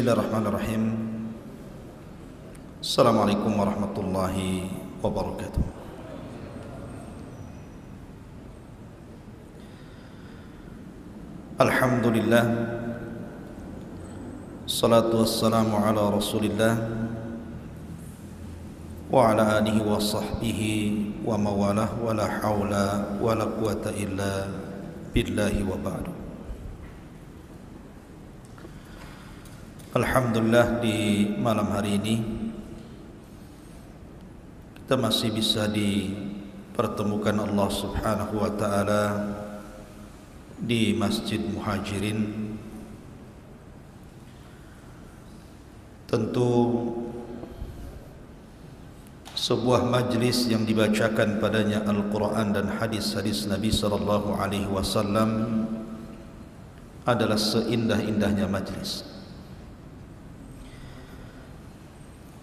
Bismillahirrahmanirrahim. Assalamualaikum warahmatullahi wabarakatuh. Alhamdulillah, salatu wassalamu ala rasulillah wa ala alihi wa sahbihi wa mawalah, wa la hawla wa la quwata illa billahi wa ba'du. Alhamdulillah, di malam hari ini kita masih bisa dipertemukan Allah Subhanahu wa ta'ala di Masjid Muhajirin. Tentu sebuah majlis yang dibacakan padanya Al-Quran dan hadis-hadis Nabi sallallahu alaihi wasallam adalah seindah-indahnya majlis.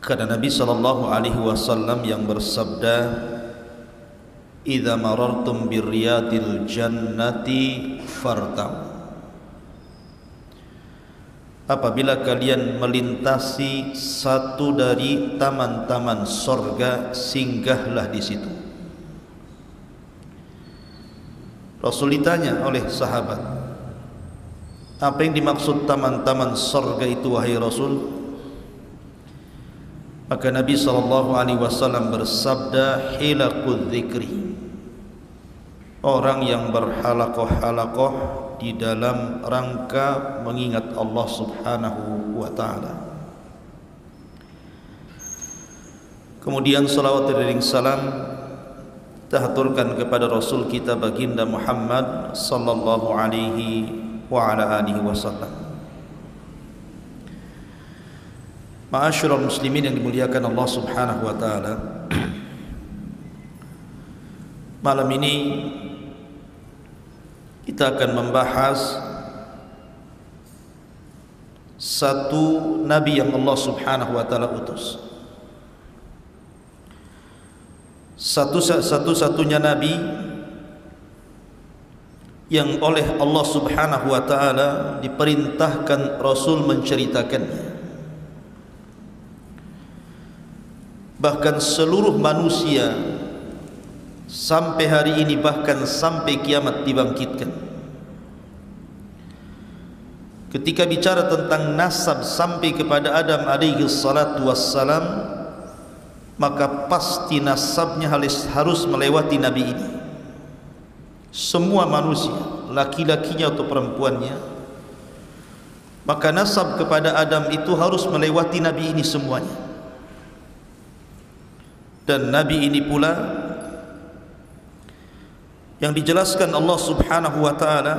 Karena Nabi sallallahu alaihi wasallam yang bersabda, "Idza marartum birriyadil jannati fartau." Apabila kalian melintasi satu dari taman-taman sorga, singgahlah di situ. Rasul ditanya oleh sahabat, apa yang dimaksud taman-taman sorga itu wahai Rasul? Maka Nabi SAW bersabda, hilaqudz dzikri, orang yang berhalakoh-halakoh di dalam rangka mengingat Allah Subhanahu wa ta'ala. Kemudian salawat dan salam kita haturkan kepada Rasul kita baginda Muhammad sallallahu alaihi wa ala alihi wasallam. Ma'asyiral muslimin yang dimuliakan Allah Subhanahu wa ta'ala, malam ini kita akan membahas satu nabi yang Allah Subhanahu wa ta'ala utus. Satu-satunya nabi yang oleh Allah Subhanahu wa ta'ala diperintahkan Rasul menceritakannya. Bahkan seluruh manusia sampai hari ini, bahkan sampai kiamat dibangkitkan, ketika bicara tentang nasab sampai kepada Adam alaihi salatu wassalam, maka pasti nasabnya harus melewati nabi ini. Semua manusia, laki-lakinya atau perempuannya, maka nasab kepada Adam itu harus melewati nabi ini semuanya. Dan nabi ini pula yang dijelaskan Allah Subhanahu wa ta'ala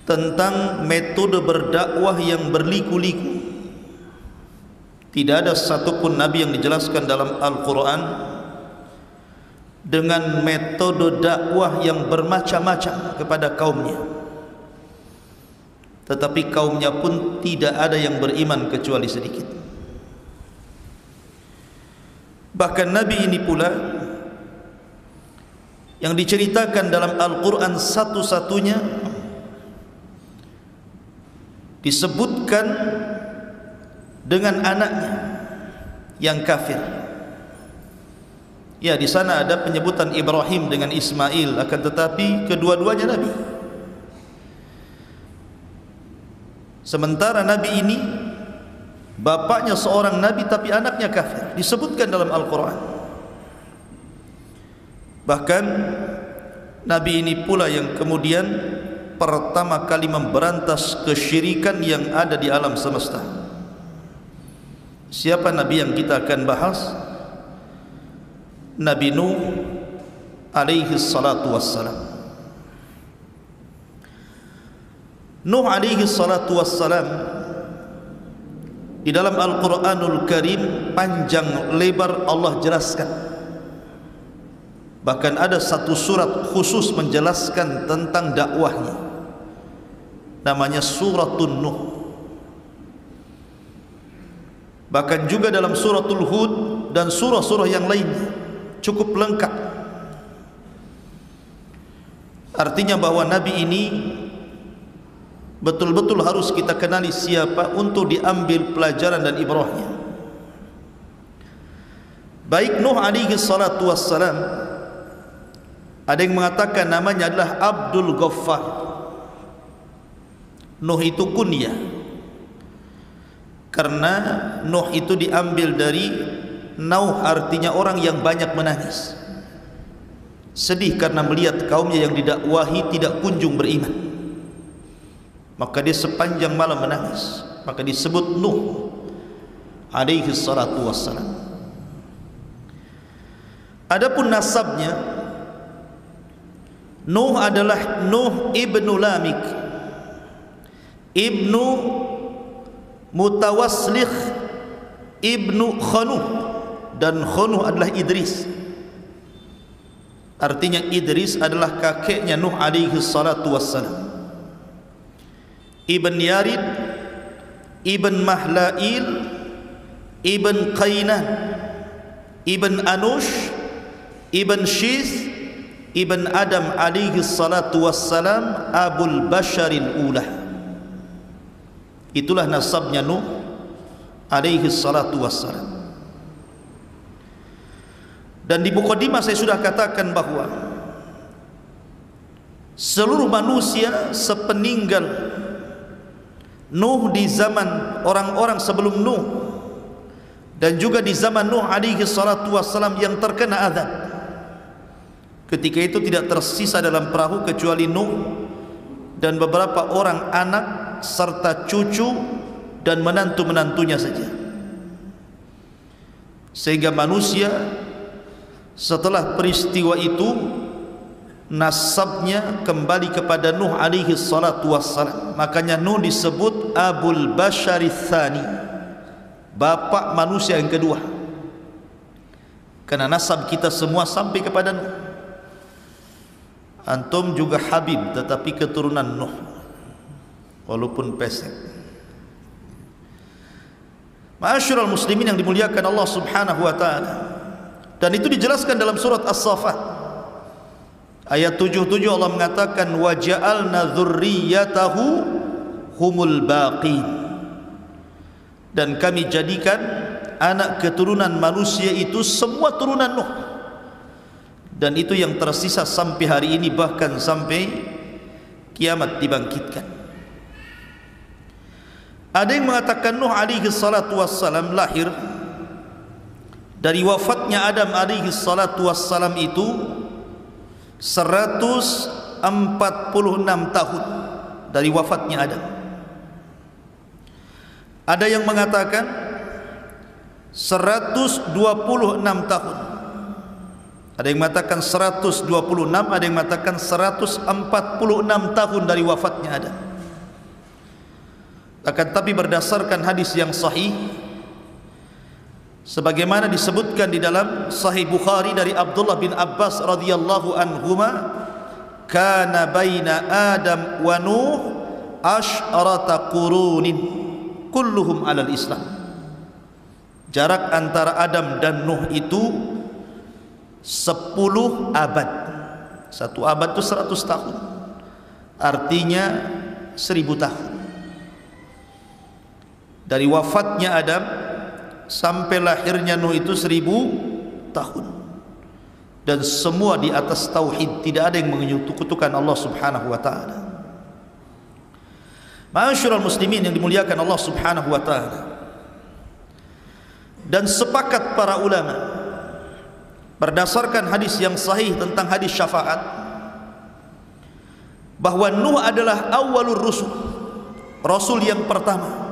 tentang metode berdakwah yang berliku-liku. Tidak ada satupun nabi yang dijelaskan dalam Al-Quran dengan metode dakwah yang bermacam-macam kepada kaumnya, tetapi kaumnya pun tidak ada yang beriman kecuali sedikit. Bahkan nabi ini pula yang diceritakan dalam Al-Quran satu-satunya disebutkan dengan anaknya yang kafir. Ya, di sana ada penyebutan Ibrahim dengan Ismail, akan tetapi kedua-duanya nabi. Sementara nabi ini bapaknya seorang nabi tapi anaknya kafir, disebutkan dalam Al-Quran. Bahkan nabi ini pula yang kemudian pertama kali memberantas kesyirikan yang ada di alam semesta. Siapa nabi yang kita akan bahas? Nabi Nuh alaihi salatu wassalam. Nuh alaihi salatu wassalam di dalam Al-Quranul Karim panjang lebar Allah jelaskan. Bahkan ada satu surat khusus menjelaskan tentang dakwahnya, namanya Suratun Nuh. Bahkan juga dalam Suratul Hud dan surah-surah yang lainnya cukup lengkap. Artinya bahwa nabi ini betul-betul harus kita kenali siapa untuk diambil pelajaran dan ibrahnya. Baik Nuh alaihi salatu wassalam, ada yang mengatakan namanya adalah Abdul Ghaffar. Nuh itu kunyah, karena Nuh itu diambil dari Nauh, artinya orang yang banyak menangis, sedih karena melihat kaumnya yang didakwahi tidak kunjung beriman, maka dia sepanjang malam menangis, maka disebut Nuh alaihi salatu wassalam. Adapun nasabnya, Nuh adalah Nuh ibnu Lamik ibnu Mutawaslikh ibnu Khanuh, dan Khanuh adalah Idris. Artinya Idris adalah kakeknya Nuh alaihi salatu wassalam. Ibn Yarid, Ibn Mahlail, Ibn Qainan, Ibn Anush, Ibn Shith, Ibn Adam alaihi salatu wassalam, Abul Basharil Ulah. Itulah nasabnya Nuh alaihi salatu wassalam. Dan di mukadimah saya sudah katakan bahwa seluruh manusia sepeninggal Nuh, di zaman orang-orang sebelum Nuh dan juga di zaman Nuh alaihi salatu wassalam yang terkena azab, ketika itu tidak tersisa dalam perahu kecuali Nuh dan beberapa orang anak serta cucu dan menantu-menantunya saja. Sehingga manusia setelah peristiwa itu nasabnya kembali kepada Nuh alaihi salatu wassalam. Makanya Nuh disebut Abul Basharits Tsani, bapak manusia yang kedua, karena nasab kita semua sampai kepada Nuh. Antum juga Habib, tetapi keturunan Nuh, walaupun pesek. Ma'asyiral muslimin yang dimuliakan Allah subhanahu wa ta'ala, dan itu dijelaskan dalam surat As-Saffat ayat 77. Allah mengatakan wa ja'alna dzurriyyatahu humul baqin, dan kami jadikan anak keturunan manusia itu semua turunan Nuh, dan itu yang tersisa sampai hari ini, bahkan sampai kiamat dibangkitkan. Ada yang mengatakan Nuh alaihi salatu wassalam lahir dari wafatnya Adam alaihi salatu wassalam itu 146 tahun dari wafatnya Adam. Ada yang mengatakan 126 tahun, ada yang mengatakan 126, ada yang mengatakan 146 tahun dari wafatnya Adam. Akan tapi berdasarkan hadis yang sahih, sebagaimana disebutkan di dalam Sahih Bukhari dari Abdullah bin Abbas radhiyallahu anhuma, kana baina Adam wa Nuh asyrata qurunin kulluhum alal Islam. Jarak antara Adam dan Nuh itu 10 abad. Satu abad itu 100 tahun, artinya 1000 tahun. Dari wafatnya Adam sampai lahirnya Nuh itu 1000 tahun, dan semua di atas tauhid, tidak ada yang menyekutukan Allah subhanahu wa ta'ala. Ma'asyiral muslimin yang dimuliakan Allah subhanahu wa ta'ala, dan sepakat para ulama berdasarkan hadis yang sahih tentang hadis syafaat bahwa Nuh adalah awwalur rusul, rasul yang pertama.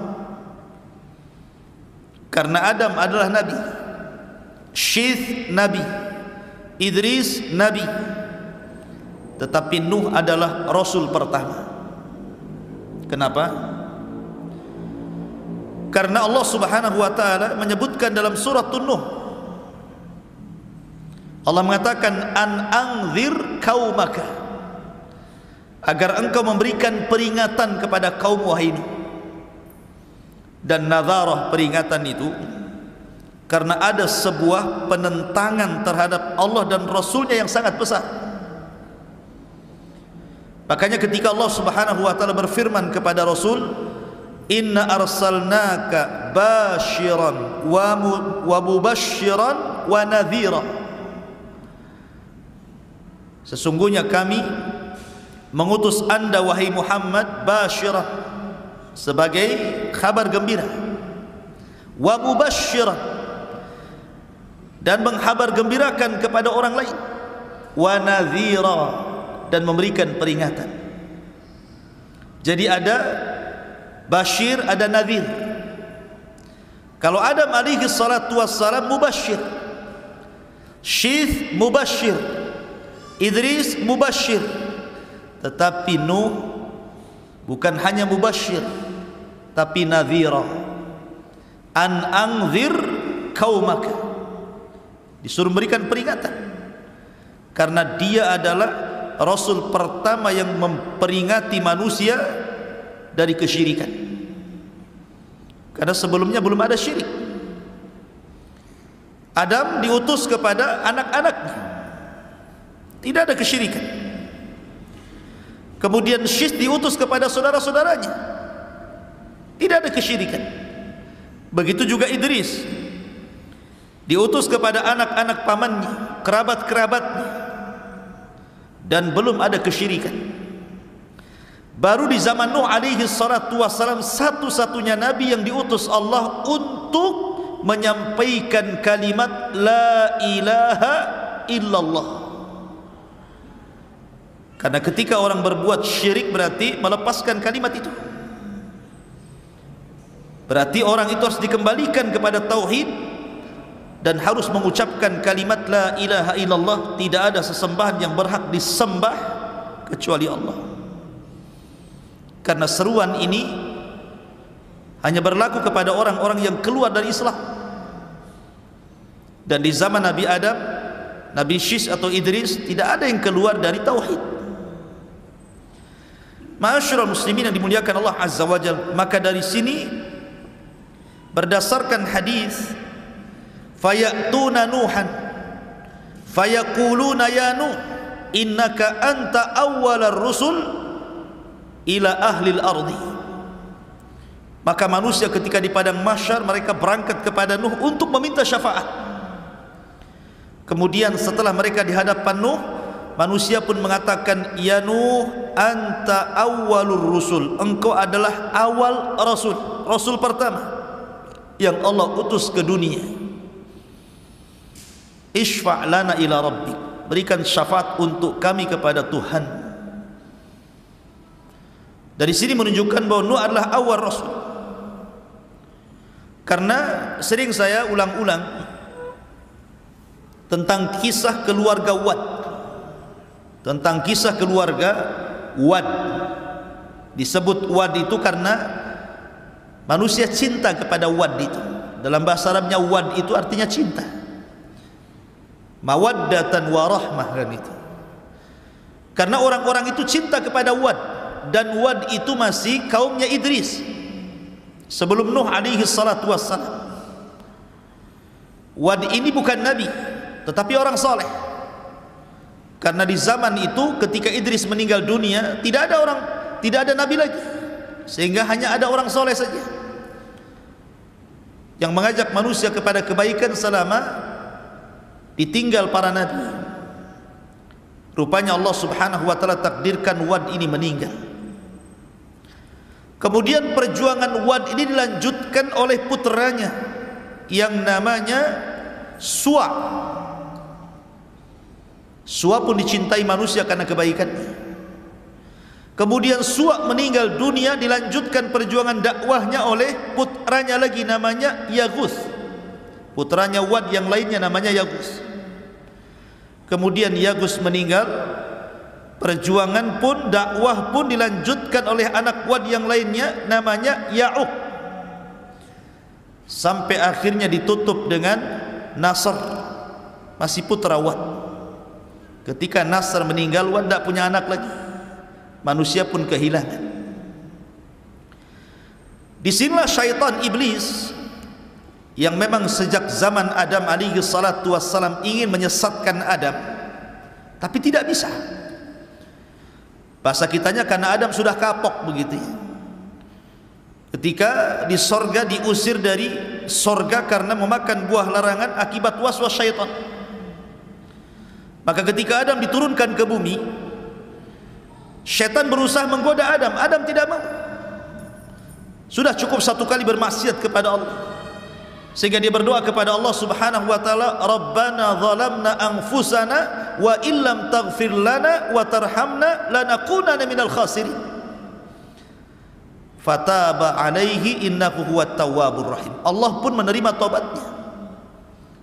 Karena Adam adalah nabi, Syith nabi, Idris nabi, tetapi Nuh adalah rasul pertama. Kenapa? Karena Allah subhanahu wa ta'ala menyebutkan dalam surat Nuh, Allah mengatakan an anzir kaumaka, agar engkau memberikan peringatan kepada kaum wahai Nuh. Dan nadharah, peringatan itu karena ada sebuah penentangan terhadap Allah dan Rasulnya yang sangat besar. Makanya ketika Allah Subhanahu wa taala berfirman kepada Rasul, "Inna arsalnaka basyiran wa mubasysyiran wa nadhira." Sesungguhnya kami mengutus Anda wahai Muhammad basyirah, sebagai kabar gembira, wa mubasysyiran, dan menghabar gembirakan kepada orang lain, wa nadhira, dan memberikan peringatan. Jadi ada basyir, ada nadhir. Kalau Adam alaihi salatu wassalam mubasyir, Syith mubasyir, Idris mubasyir, tetapi Nuh bukan hanya mubasyir tapi nadhira. An anzir qaumaka, disuruh memberikan peringatan, karena dia adalah Rasul pertama yang memperingati manusia dari kesyirikan. Karena sebelumnya belum ada syirik. Adam diutus kepada anak-anaknya, tidak ada kesyirikan. Kemudian Syith diutus kepada saudara-saudaranya, tidak ada kesyirikan. Begitu juga Idris diutus kepada anak-anak pamannya, kerabat-kerabatnya, dan belum ada kesyirikan. Baru di zaman Nuh alaihi salatu wassalam, satu-satunya nabi yang diutus Allah untuk menyampaikan kalimat la ilaha illallah. Karena ketika orang berbuat syirik berarti melepaskan kalimat itu, berarti orang itu harus dikembalikan kepada tauhid dan harus mengucapkan kalimat la ilaha illallah. Tidak ada sesembahan yang berhak disembah kecuali Allah. Karena seruan ini hanya berlaku kepada orang-orang yang keluar dari Islam. Dan di zaman Nabi Adam, Nabi Syith atau Idris, tidak ada yang keluar dari tauhid. Ma'asyiral muslimin yang dimuliakan Allah Azza wa Jalla, maka dari sini berdasarkan hadis, fayatuna Nuhan fayaquluna ya Nuh innaka anta awwalar rusul ila ahlil ardi. Maka manusia ketika di padang mahsyar mereka berangkat kepada Nuh untuk meminta syafaat. Kemudian setelah mereka di hadapan Nuh, manusia pun mengatakan, ya Nuh anta awwalur rusul, engkau adalah awal rasul, rasul pertama yang Allah utus ke dunia. Ishfa' lana ila rabbik, berikan syafaat untuk kami kepada Tuhan. Dari sini menunjukkan bahwa Nuh adalah awal rasul. Karena sering saya ulang-ulang tentang kisah keluarga Wad, tentang kisah keluarga Wad. Disebut Wad itu karena manusia cinta kepada Wad itu. Dalam bahasa Arabnya Wad itu artinya cinta, mawaddatan wa rahmah kan itu. Karena orang-orang itu cinta kepada Wad, dan Wad itu masih kaumnya Idris sebelum Nuh alaihi salatu wassalam. Wad ini bukan nabi tetapi orang soleh. Karena di zaman itu ketika Idris meninggal dunia, tidak ada nabi lagi, sehingga hanya ada orang soleh saja yang mengajak manusia kepada kebaikan selama ditinggal para nabi. Rupanya Allah Subhanahu wa taala takdirkan Wad ini meninggal. Kemudian perjuangan Wad ini dilanjutkan oleh putranya yang namanya Suwa. Suwa pun dicintai manusia karena kebaikannya. Kemudian Suwa meninggal dunia, dilanjutkan perjuangan dakwahnya oleh putranya lagi namanya Yaguth. Putranya Wad yang lainnya namanya Yaguth. Kemudian Yaguth meninggal, perjuangan pun, dakwah pun dilanjutkan oleh anak Wad yang lainnya namanya Ya'uq, sampai akhirnya ditutup dengan Nasr, masih putra Wad. Ketika Nasr meninggal, Wad tidak punya anak lagi, manusia pun kehilangan. Disinilah syaitan iblis yang memang sejak zaman Adam alaihi salatu wassalam ingin menyesatkan Adam, tapi tidak bisa. Bahasa kitanya karena Adam sudah kapok begitu ya. Ketika di sorga diusir dari sorga karena memakan buah larangan akibat waswas syaitan. Maka ketika Adam diturunkan ke bumi, syaitan berusaha menggoda Adam. Adam tidak mau. Sudah cukup satu kali bermaksiat kepada Allah, sehingga dia berdoa kepada Allah Subhanahu wa taala, Rabbana zalamna anfusana wa illam taghfir lana wa tarhamna lanakunanna minal khasirin. Fataba alaihi innahu huwat tawwabur rahim. Allah pun menerima taubatnya.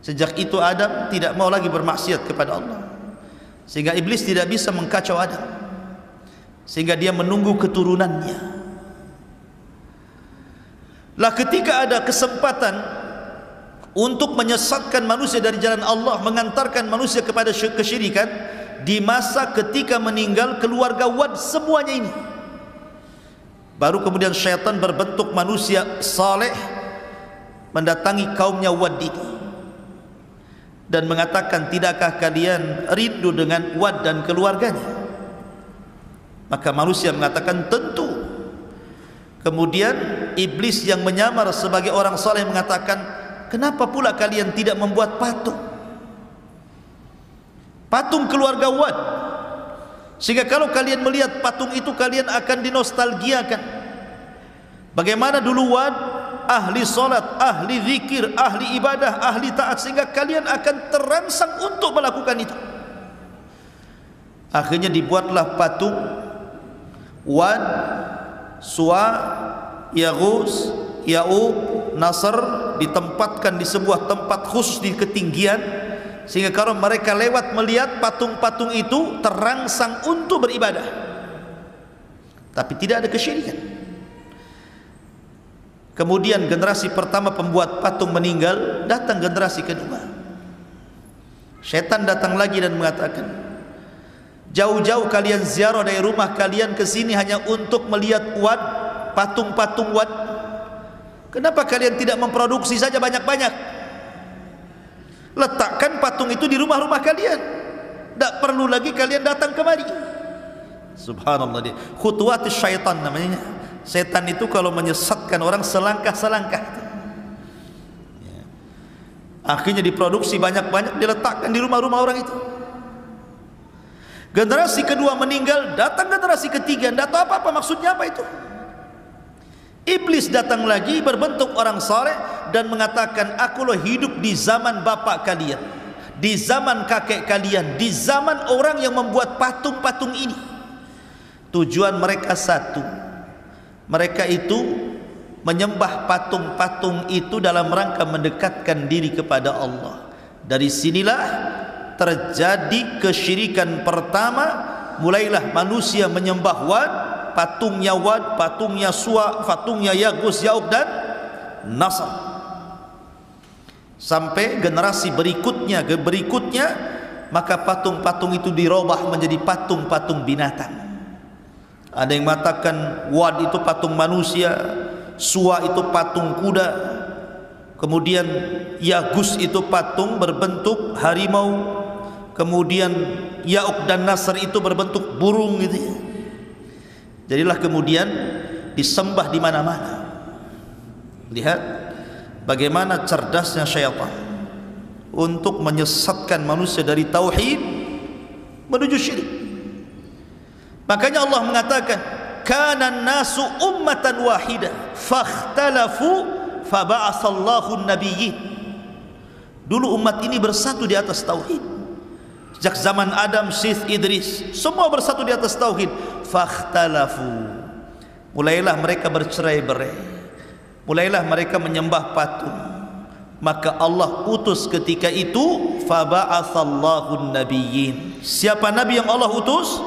Sejak itu Adam tidak mau lagi bermaksiat kepada Allah, sehingga iblis tidak bisa mengkacau Adam, sehingga dia menunggu keturunannya. Lah ketika ada kesempatan untuk menyesatkan manusia dari jalan Allah, mengantarkan manusia kepada kesyirikan, di masa ketika meninggal keluarga Wad semuanya ini, baru kemudian syaitan berbentuk manusia saleh mendatangi kaumnya Wad ini dan mengatakan, tidakkah kalian rindu dengan Wad dan keluarganya? Maka manusia mengatakan tentu. Kemudian iblis yang menyamar sebagai orang saleh mengatakan, kenapa pula kalian tidak membuat patung? Patung keluarga Wad, sehingga kalau kalian melihat patung itu kalian akan dinostalgiakan. Bagaimana dulu Wad ahli salat, ahli zikir, ahli ibadah, ahli taat, sehingga kalian akan terangsang untuk melakukan itu. Akhirnya dibuatlah patung Wad, Suwa, Yaghus, Ya'uq, Nasr, ditempatkan di sebuah tempat khusus di ketinggian, sehingga kalau mereka lewat melihat patung-patung itu terangsang untuk beribadah, tapi tidak ada kesyirikan. Kemudian generasi pertama pembuat patung meninggal, datang generasi kedua. Syaitan datang lagi dan mengatakan, jauh-jauh kalian ziarah dari rumah kalian ke sini hanya untuk melihat Wad, patung-patung Wad. Kenapa kalian tidak memproduksi saja banyak-banyak? Letakkan patung itu di rumah-rumah kalian. Tak perlu lagi kalian datang kemari. Subhanallah, dia khutuwatis syaitan namanya. Setan itu kalau menyesatkan orang selangkah-selangkah. Akhirnya diproduksi banyak-banyak, diletakkan di rumah-rumah orang itu. Generasi kedua meninggal, datang generasi ketiga, tidak tahu apa-apa maksudnya apa itu. Iblis datang lagi berbentuk orang saleh dan mengatakan, aku loh hidup di zaman bapak kalian, di zaman kakek kalian, di zaman orang yang membuat patung-patung ini. Tujuan mereka satu, mereka itu menyembah patung-patung itu dalam rangka mendekatkan diri kepada Allah. Dari sinilah terjadi kesyirikan pertama. Mulailah manusia menyembah Wad, patungnya Wad, patungnya Suwa, patungnya Yaghus, Ya'uq dan Nasr, sampai generasi berikutnya maka patung-patung itu dirubah menjadi patung-patung binatang. Ada yang mengatakan Wad itu patung manusia, Suwa itu patung kuda, kemudian Yaghus itu patung berbentuk harimau, kemudian Ya'uq dan Nasr itu berbentuk burung gitu ya. Jadilah kemudian disembah di mana-mana. Lihat bagaimana cerdasnya syaitan untuk menyesatkan manusia dari tauhid menuju syirik. Makanya Allah mengatakan, kana nasu ummatan wahidah fakhtalafu faba'atsallahu an-nabiyyin. Dulu umat ini bersatu di atas tauhid. Sejak zaman Adam, Syith, Idris, semua bersatu di atas tauhid. Fakhtalafu, mulailah mereka bercerai-berai, mulailah mereka menyembah patung. Maka Allah utus ketika itu faba'atsallahu an-nabiyyin. Siapa nabi yang Allah utus?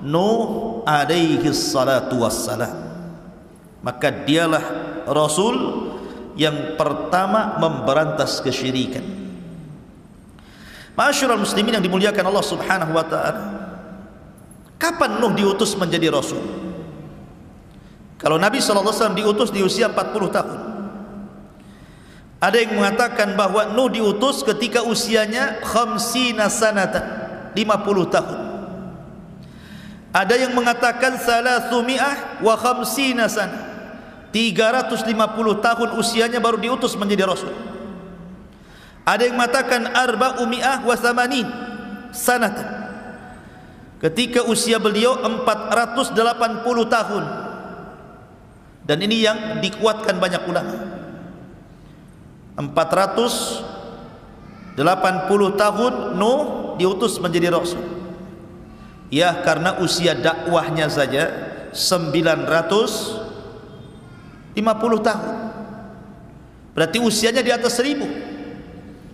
Nuh alaihi salatu wassalam. Maka dialah rasul yang pertama memberantas kesyirikan. Ma'asyiral muslimin yang dimuliakan Allah Subhanahu wa taala, kapan Nuh diutus menjadi rasul? Kalau Nabi sallallahu alaihi wasallam diutus di usia 40 tahun. Ada yang mengatakan bahwa Nuh diutus ketika usianya 50 sanatan, 50 tahun. Ada yang mengatakan 350 sana, 350 tahun usianya baru diutus menjadi rasul. Ada yang mengatakan 480 sanatan, ketika usia beliau 480 tahun. Dan ini yang dikuatkan banyak ulama. 480 tahun Nuh diutus menjadi rasul. Ya, karena usia dakwahnya saja 950 tahun. Berarti usianya di atas 1000.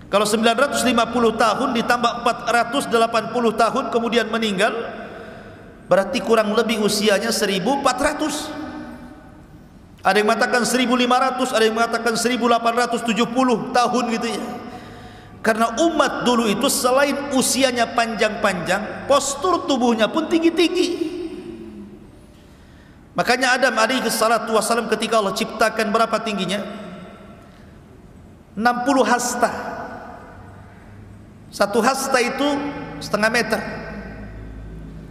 Kalau 950 tahun ditambah 480 tahun kemudian meninggal, berarti kurang lebih usianya 1400. Ada yang mengatakan 1500, ada yang mengatakan 1870 tahun gitu ya. Karena umat dulu itu selain usianya panjang-panjang, postur tubuhnya pun tinggi-tinggi. Makanya Adam alaihi salatu wassalam ketika Allah ciptakan berapa tingginya? 60 hasta. Satu hasta itu setengah meter.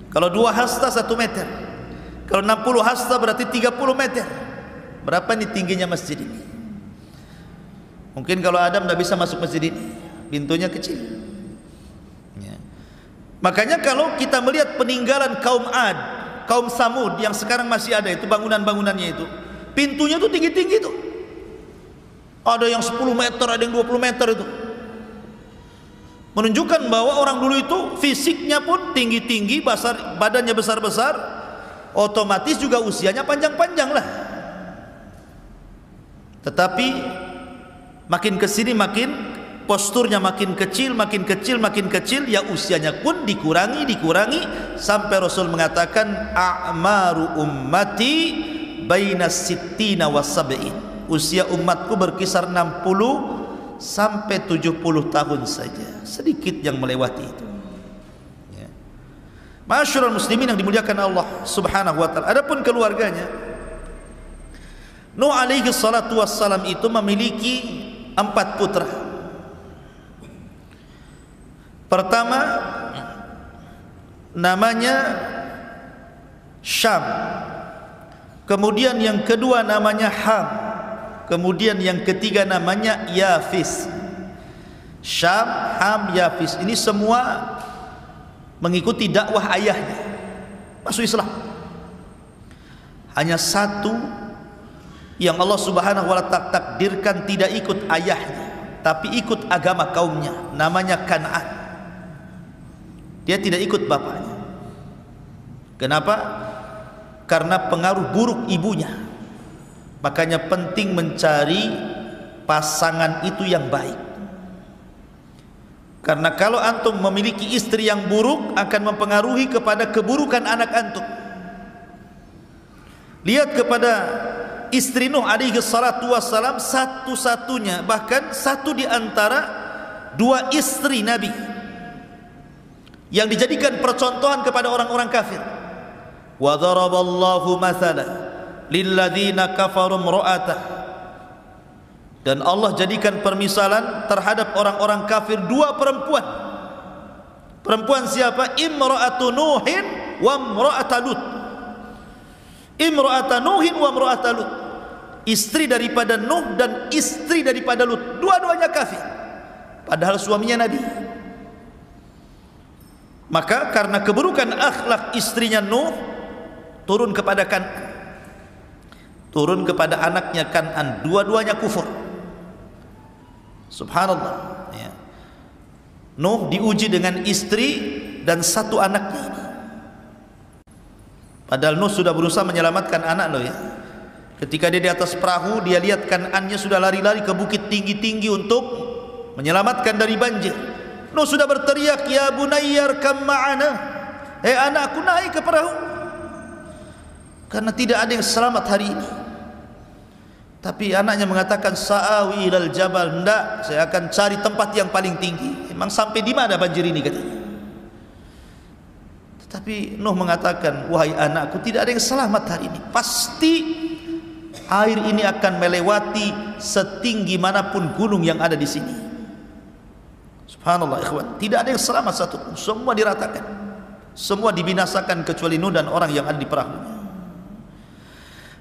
Kalau 2 hasta 1 meter. Kalau 60 hasta berarti 30 meter. Berapa nih tingginya masjid ini? Mungkin kalau Adam tidak bisa masuk masjid ini, pintunya kecil ya. Makanya kalau kita melihat peninggalan kaum Ad, kaum Samud yang sekarang masih ada itu, bangunan-bangunannya itu pintunya tuh tinggi-tinggi tuh. Ada yang 10 meter, ada yang 20 meter itu. Menunjukkan bahwa orang dulu itu fisiknya pun tinggi-tinggi, badannya besar-besar, otomatis juga usianya panjang-panjang lah. Tetapi makin kesini makin posturnya makin kecil, makin kecil, makin kecil, ya usianya pun dikurangi sampai Rasul mengatakan a'maru ummati baina sittina wa sab'in. Usia umatku berkisar 60 sampai 70 tahun saja, sedikit yang melewati itu ya. Ma'asyiral muslimin yang dimuliakan Allah Subhanahu wa taala. Adapun keluarganya, Nuh alaihi salatu wassalam itu memiliki 4 putra. Pertama namanya Syam, kemudian yang kedua namanya Ham, kemudian yang ketiga namanya Yafis. Syam, Ham, Yafis ini semua mengikuti dakwah ayahnya, masuk Islam. Hanya satu yang Allah Subhanahu wa ta'ala takdirkan tidak ikut ayahnya, tapi ikut agama kaumnya, namanya Kan'an. Dia tidak ikut bapaknya. Kenapa? Karena pengaruh buruk ibunya. Makanya penting mencari pasangan itu yang baik. Karena kalau antum memiliki istri yang buruk akan mempengaruhi kepada keburukan anak antum. Lihat kepada istri Nuh alaihi salatu wassalam, satu-satunya, bahkan satu di antara 2 istri Nabi yang dijadikan percontohan kepada orang-orang kafir. Wa daraballahu mathala lilladzina kafaru imra'atah. Dan Allah jadikan permisalan terhadap orang-orang kafir 2 perempuan. Perempuan siapa? Imra'atu Nuhin wa imra'atu Lut. Imra'atu Nuhin wa imra'atu Lut. Istri daripada Nuh dan istri daripada Lut, dua-duanya kafir, padahal suaminya Nabi. Maka karena keburukan akhlak istrinya Nuh, turun kepada Kan'an, turun kepada anaknya Kan'an, dua-duanya kufur. Subhanallah ya. Nuh diuji dengan istri dan 1 anaknya ini. Padahal Nuh sudah berusaha menyelamatkan anak loh ya. Ketika dia di atas perahu, dia lihat Kan'annya sudah lari-lari ke bukit tinggi-tinggi untuk menyelamatkan dari banjir. Nuh sudah berteriak, ya bunayyar kam ma'ana, anakku naik ke perahu, karena tidak ada yang selamat hari ini. Tapi anaknya mengatakan, sa'awi ilal jabal, hendak saya akan cari tempat yang paling tinggi. Emang sampai di mana banjir ini katanya. Tetapi Nuh mengatakan, wahai anakku, tidak ada yang selamat hari ini. Pasti air ini akan melewati setinggi manapun gunung yang ada di sini. Subhanallah ikhwan, tidak ada yang selamat satupun, semua diratakan. Semua dibinasakan kecuali Nuh dan orang yang ada di perahu.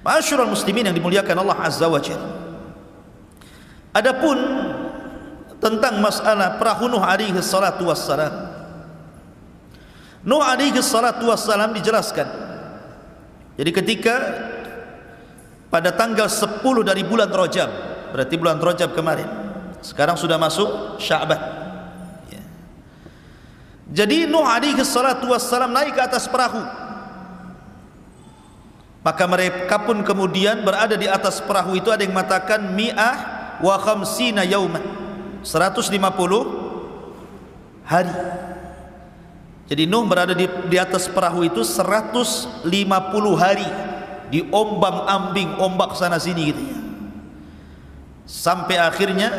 Ma'asyiral muslimin yang dimuliakan Allah Azza wa Jalla. Adapun tentang masalah perahu Nuh alaihi salatu wassalam, Nuh alaihi salatu wassalam dijelaskan. Jadi ketika pada tanggal 10 dari bulan Rajab, berarti bulan Rajab kemarin, sekarang sudah masuk Sya'ban ya. Jadi Nuh alaihi salatu wassalam naik ke atas perahu, maka mereka pun kemudian berada di atas perahu itu. Ada yang mengatakan mi'ah wa khamsina yauman, 150 hari. Jadi Nuh berada di atas perahu itu 150 hari, diombang-ambing ombak sana sini gitu ya. Sampai akhirnya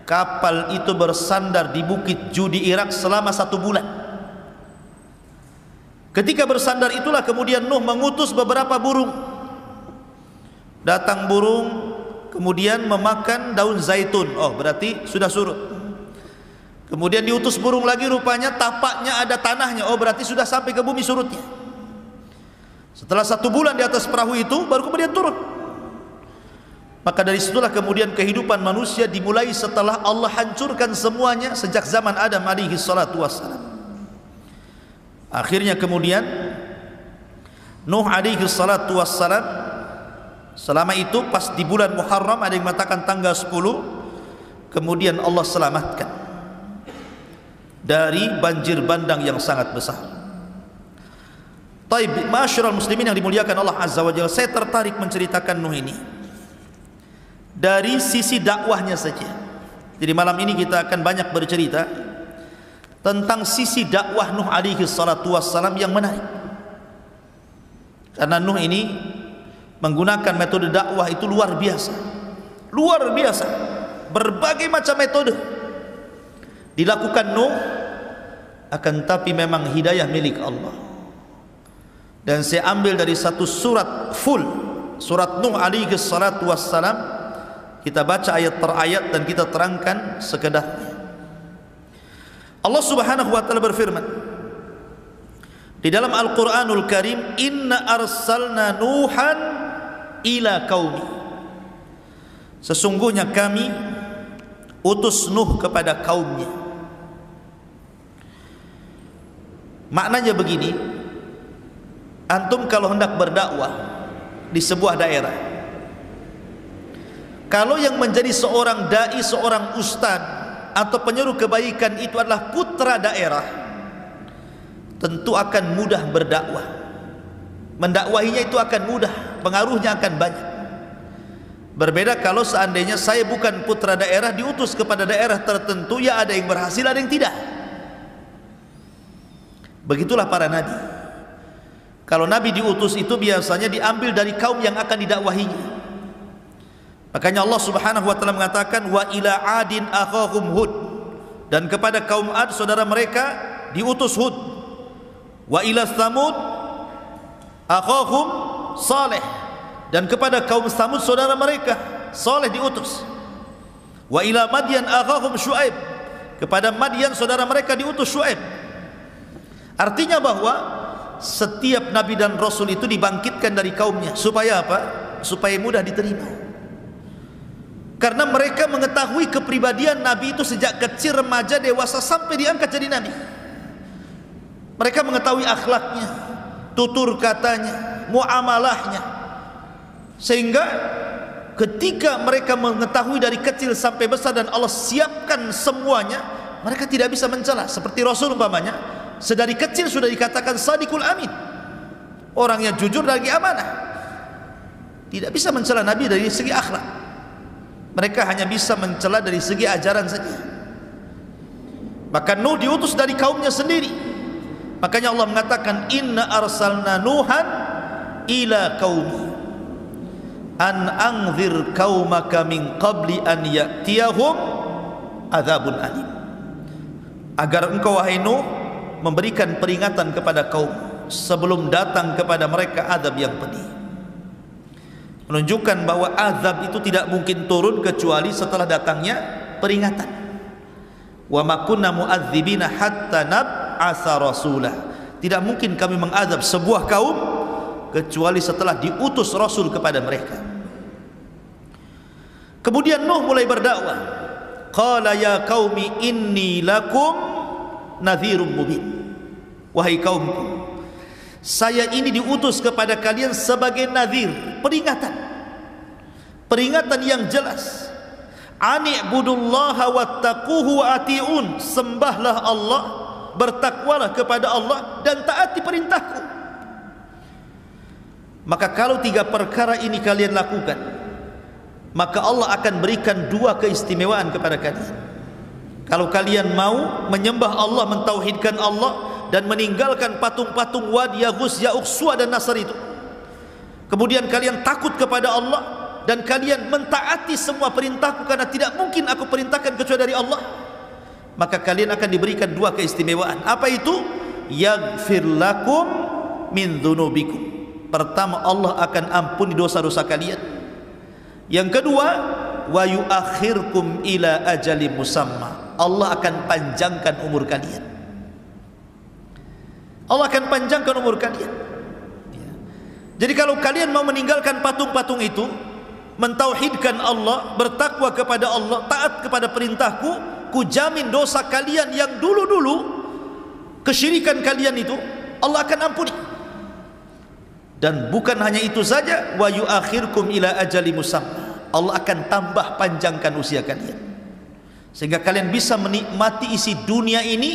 kapal itu bersandar di Bukit Judi Irak selama 1 bulan. Ketika bersandar itulah kemudian Nuh mengutus beberapa burung. Datang burung kemudian memakan daun zaitun. Oh, berarti sudah surut. Kemudian diutus burung lagi, rupanya tapaknya ada tanahnya. Oh, berarti sudah sampai ke bumi surutnya. Setelah 1 bulan di atas perahu itu baru kemudian turun. Maka dari situlah kemudian kehidupan manusia dimulai setelah Allah hancurkan semuanya sejak zaman Adam alaihi salatu wassalam. Akhirnya kemudian Nuh alaihi salatu wassalam selama itu pas di bulan Muharram, ada yang mengatakan tanggal 10, kemudian Allah selamatkan dari banjir bandang yang sangat besar. Taib, ma'asyiral muslimin yang dimuliakan Allah Azza wa Jalla, saya tertarik menceritakan Nuh ini dari sisi dakwahnya saja. Jadi malam ini kita akan banyak bercerita tentang sisi dakwah Nuh alaihi salatu wassalam yang menarik. Karena Nuh ini menggunakan metode dakwah itu luar biasa. Luar biasa. Berbagai macam metode dilakukan Nuh, akan tapi memang hidayah milik Allah. Dan saya ambil dari satu surat full, surat Nuh alaihi salatu wassalam. Kita baca ayat per ayat dan kita terangkan sekedarnya. Allah Subhanahu wa taala berfirman di dalam Al-Qur'anul Karim, inna arsalna Nuhan ila qaumi, sesungguhnya kami utus Nuh kepada kaumnya. Maknanya begini, antum kalau hendak berdakwah di sebuah daerah, kalau yang menjadi seorang dai, seorang ustad atau penyeru kebaikan itu adalah putra daerah, tentu akan mudah berdakwah. Mendakwahinya itu akan mudah, pengaruhnya akan banyak. Berbeda kalau seandainya saya bukan putra daerah, diutus kepada daerah tertentu, ya ada yang berhasil, ada yang tidak. Begitulah para nabi. Kalau nabi diutus itu biasanya diambil dari kaum yang akan didakwahinya. Makanya Allah Subhanahu wa taala mengatakan wa ila adin akhahum hud, dan kepada kaum Ad saudara mereka diutus Hud. Wa ila Tsamud akhahum Saleh, dan kepada kaum Tsamud saudara mereka Saleh diutus. Wa ila Madyan akhahum Syuaib, kepada Madyan saudara mereka diutus Syuaib. Artinya bahwa setiap nabi dan rasul itu dibangkitkan dari kaumnya. Supaya apa? Supaya mudah diterima. Karena mereka mengetahui kepribadian nabi itu sejak kecil, remaja, dewasa, sampai diangkat jadi nabi. Mereka mengetahui akhlaknya, tutur katanya, muamalahnya, sehingga ketika mereka mengetahui dari kecil sampai besar dan Allah siapkan semuanya, mereka tidak bisa mencela. Seperti Rasul umpamanya, sedari kecil sudah dikatakan Sadiqul Amin, orang yang jujur lagi amanah. Tidak bisa mencela Nabi dari segi akhlak, mereka hanya bisa mencela dari segi ajaran saja. Maka Nuh diutus dari kaumnya sendiri. Makanya Allah mengatakan inna arsalna Nuhan ila qaumi an anzir qaumaka min qabli an ya'tiyahum adzabun alim, agar engkau wahai Nuh memberikan peringatan kepada kaum sebelum datang kepada mereka azab yang pedih. Menunjukkan bahwa azab itu tidak mungkin turun kecuali setelah datangnya peringatan. Wa ma kunna mu'adzibina hatta nab'atsa rasulah, Tidak mungkin kami mengadab sebuah kaum kecuali setelah diutus Rasul kepada mereka. Kemudian Nuh mulai berdakwah. Qala ya qaumi inni lakum nadhirum mubin. Wahai kaumku, saya ini diutus kepada kalian sebagai nadhir, peringatan. Peringatan yang jelas. Ani'budullaha wattaquhu wa ati'un. Sembahlah Allah, bertakwalah kepada Allah dan taati perintahku. Maka kalau 3 perkara ini kalian lakukan, maka Allah akan berikan 2 keistimewaan kepada kalian. Kalau kalian mau menyembah Allah, mentauhidkan Allah dan meninggalkan patung-patung Wad, Yaghus, Ya'uq, Suwa dan Nasr itu, kemudian kalian takut kepada Allah dan kalian mentaati semua perintahku, karena tidak mungkin aku perintahkan kecuali dari Allah, maka kalian akan diberikan 2 keistimewaan. Apa itu? Yaghfir lakum min dzunubikum. Pertama, Allah akan ampuni dosa-dosa kalian. Yang kedua, wa yuakhirkum ila ajali musamma. Allah akan panjangkan umur kalian. Allah akan panjangkan umur kalian. Jadi kalau kalian mau meninggalkan patung-patung itu, mentauhidkan Allah, bertakwa kepada Allah, taat kepada perintahku, ku jamin dosa kalian yang dulu-dulu, kesyirikan kalian itu, Allah akan ampuni. Dan bukan hanya itu saja, wa yuakhirkum ila ajali musamma. Allah akan tambah panjangkan usia kalian, sehingga kalian bisa menikmati isi dunia ini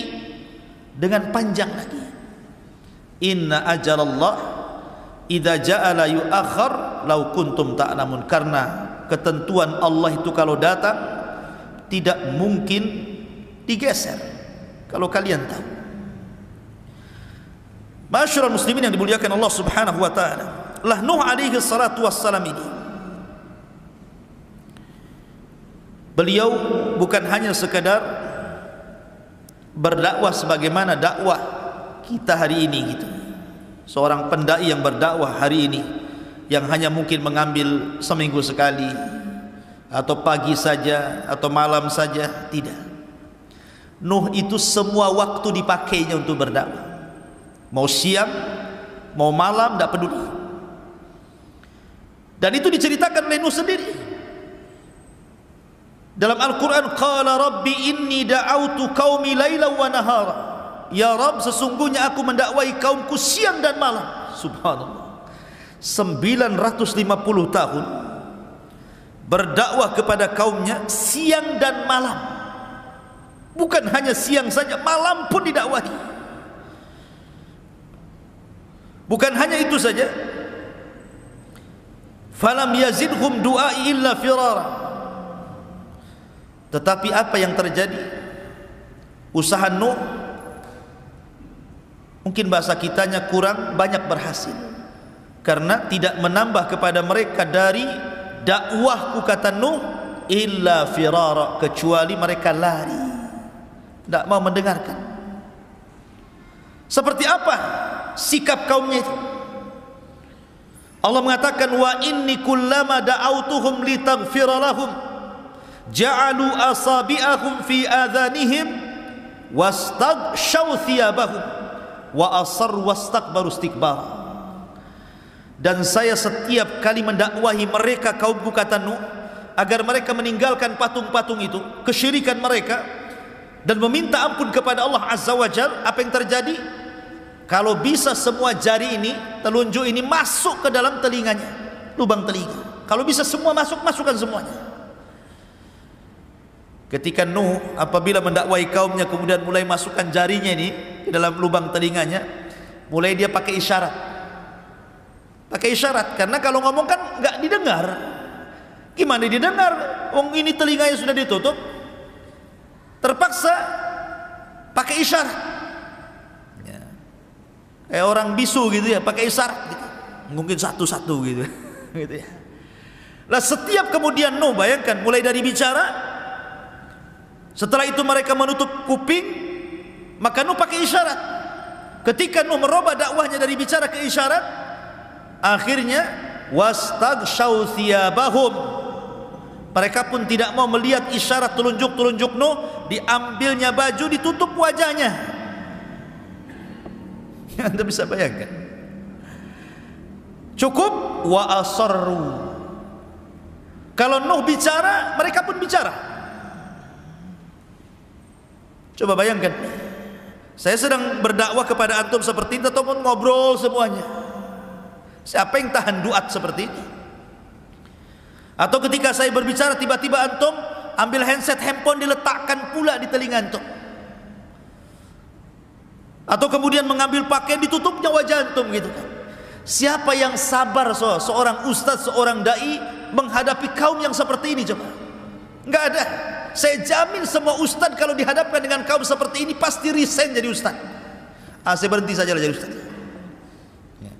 dengan panjang lagi. Inna ajalallah idza ja'ala yu'akhkhar law kuntum ta'lamun. Karena ketentuan Allah itu kalau datang tidak mungkin digeser, kalau kalian tahu. Masyarul muslimin yang dimuliakan Allah Subhanahu wa taala, lah Nuh alaihi salatu wassalam ini, beliau bukan hanya sekadar berdakwah sebagaimana dakwah kita hari ini gitu. Seorang pendai yang berdakwah hari ini yang hanya mungkin mengambil seminggu sekali, atau pagi saja atau malam saja, tidak. Nuh itu semua waktu dipakainya untuk berdakwah. Mau siang, mau malam, tidak peduli. Dan itu diceritakan oleh Nuh sendiri dalam Al-Quran. Qala rabbi inni da'autu qaumi laila wa nahara. Ya Rabb, sesungguhnya aku mendakwai kaumku siang dan malam. Subhanallah, 950 tahun berdakwah kepada kaumnya siang dan malam. Bukan hanya siang saja, malam pun didakwahi. Bukan hanya itu saja, falam yazidhum du'ai illa firara. Tetapi apa yang terjadi? Usaha Nuh, mungkin bahasa kitanya kurang banyak berhasil, karena tidak menambah kepada mereka dari dakwahku, kata Nuh, illa firara, kecuali mereka lari, tidak mau mendengarkan. Seperti apa sikap kaumnya itu? Allah mengatakan, wa inni kullama da'autuhum litaghfira lahum ja'alu asabi'ahum fi adhanihim wastaghshaw thiyabahum wa asarru wastakbaru istikbar. Dan saya setiap kali mendakwahi mereka kaumku, kata Nuh, agar mereka meninggalkan patung-patung itu, kesyirikan mereka, dan meminta ampun kepada Allah Azza wa Jalla. Apa yang terjadi? Kalau bisa semua jari ini, telunjuk ini masuk ke dalam telinganya, lubang telinga. Kalau bisa semua masuk, masukkan semuanya. Ketika Nuh apabila mendakwai kaumnya, kemudian mulai masukkan jarinya ini ke dalam lubang telinganya, mulai dia pakai isyarat. Pakai isyarat, karena kalau ngomong kan nggak didengar. Gimana didengar? Wong ini telinganya sudah ditutup. Terpaksa pakai isyarat. Kayak orang bisu gitu ya, pakai isyarat gitu. Mungkin satu-satu gitu. Gitu ya. Nah, setiap kemudian Nuh, bayangkan, mulai dari bicara, setelah itu mereka menutup kuping, maka Nuh pakai isyarat. Ketika Nuh merubah dakwahnya dari bicara ke isyarat, akhirnya wastaghshaw thiyabahum, mereka pun tidak mau melihat isyarat telunjuk-telunjuk Nuh, diambilnya baju, ditutup wajahnya. Anda bisa bayangkan. Cukup wa asarru. Kalau Nuh bicara, mereka pun bicara. Coba bayangkan, saya sedang berdakwah kepada antum seperti ini, ataupun ngobrol semuanya. Siapa yang tahan duat seperti ini? Atau ketika saya berbicara, tiba-tiba antum ambil handphone diletakkan pula di telinga antum. Atau kemudian mengambil pakaian ditutupnya wajah antum gitu kan. Siapa yang sabar seorang ustaz, seorang dai menghadapi kaum yang seperti ini coba? Enggak ada. Saya jamin semua ustaz kalau dihadapkan dengan kaum seperti ini pasti resign jadi ustaz. Saya berhenti saja jadi ustaz. Ya.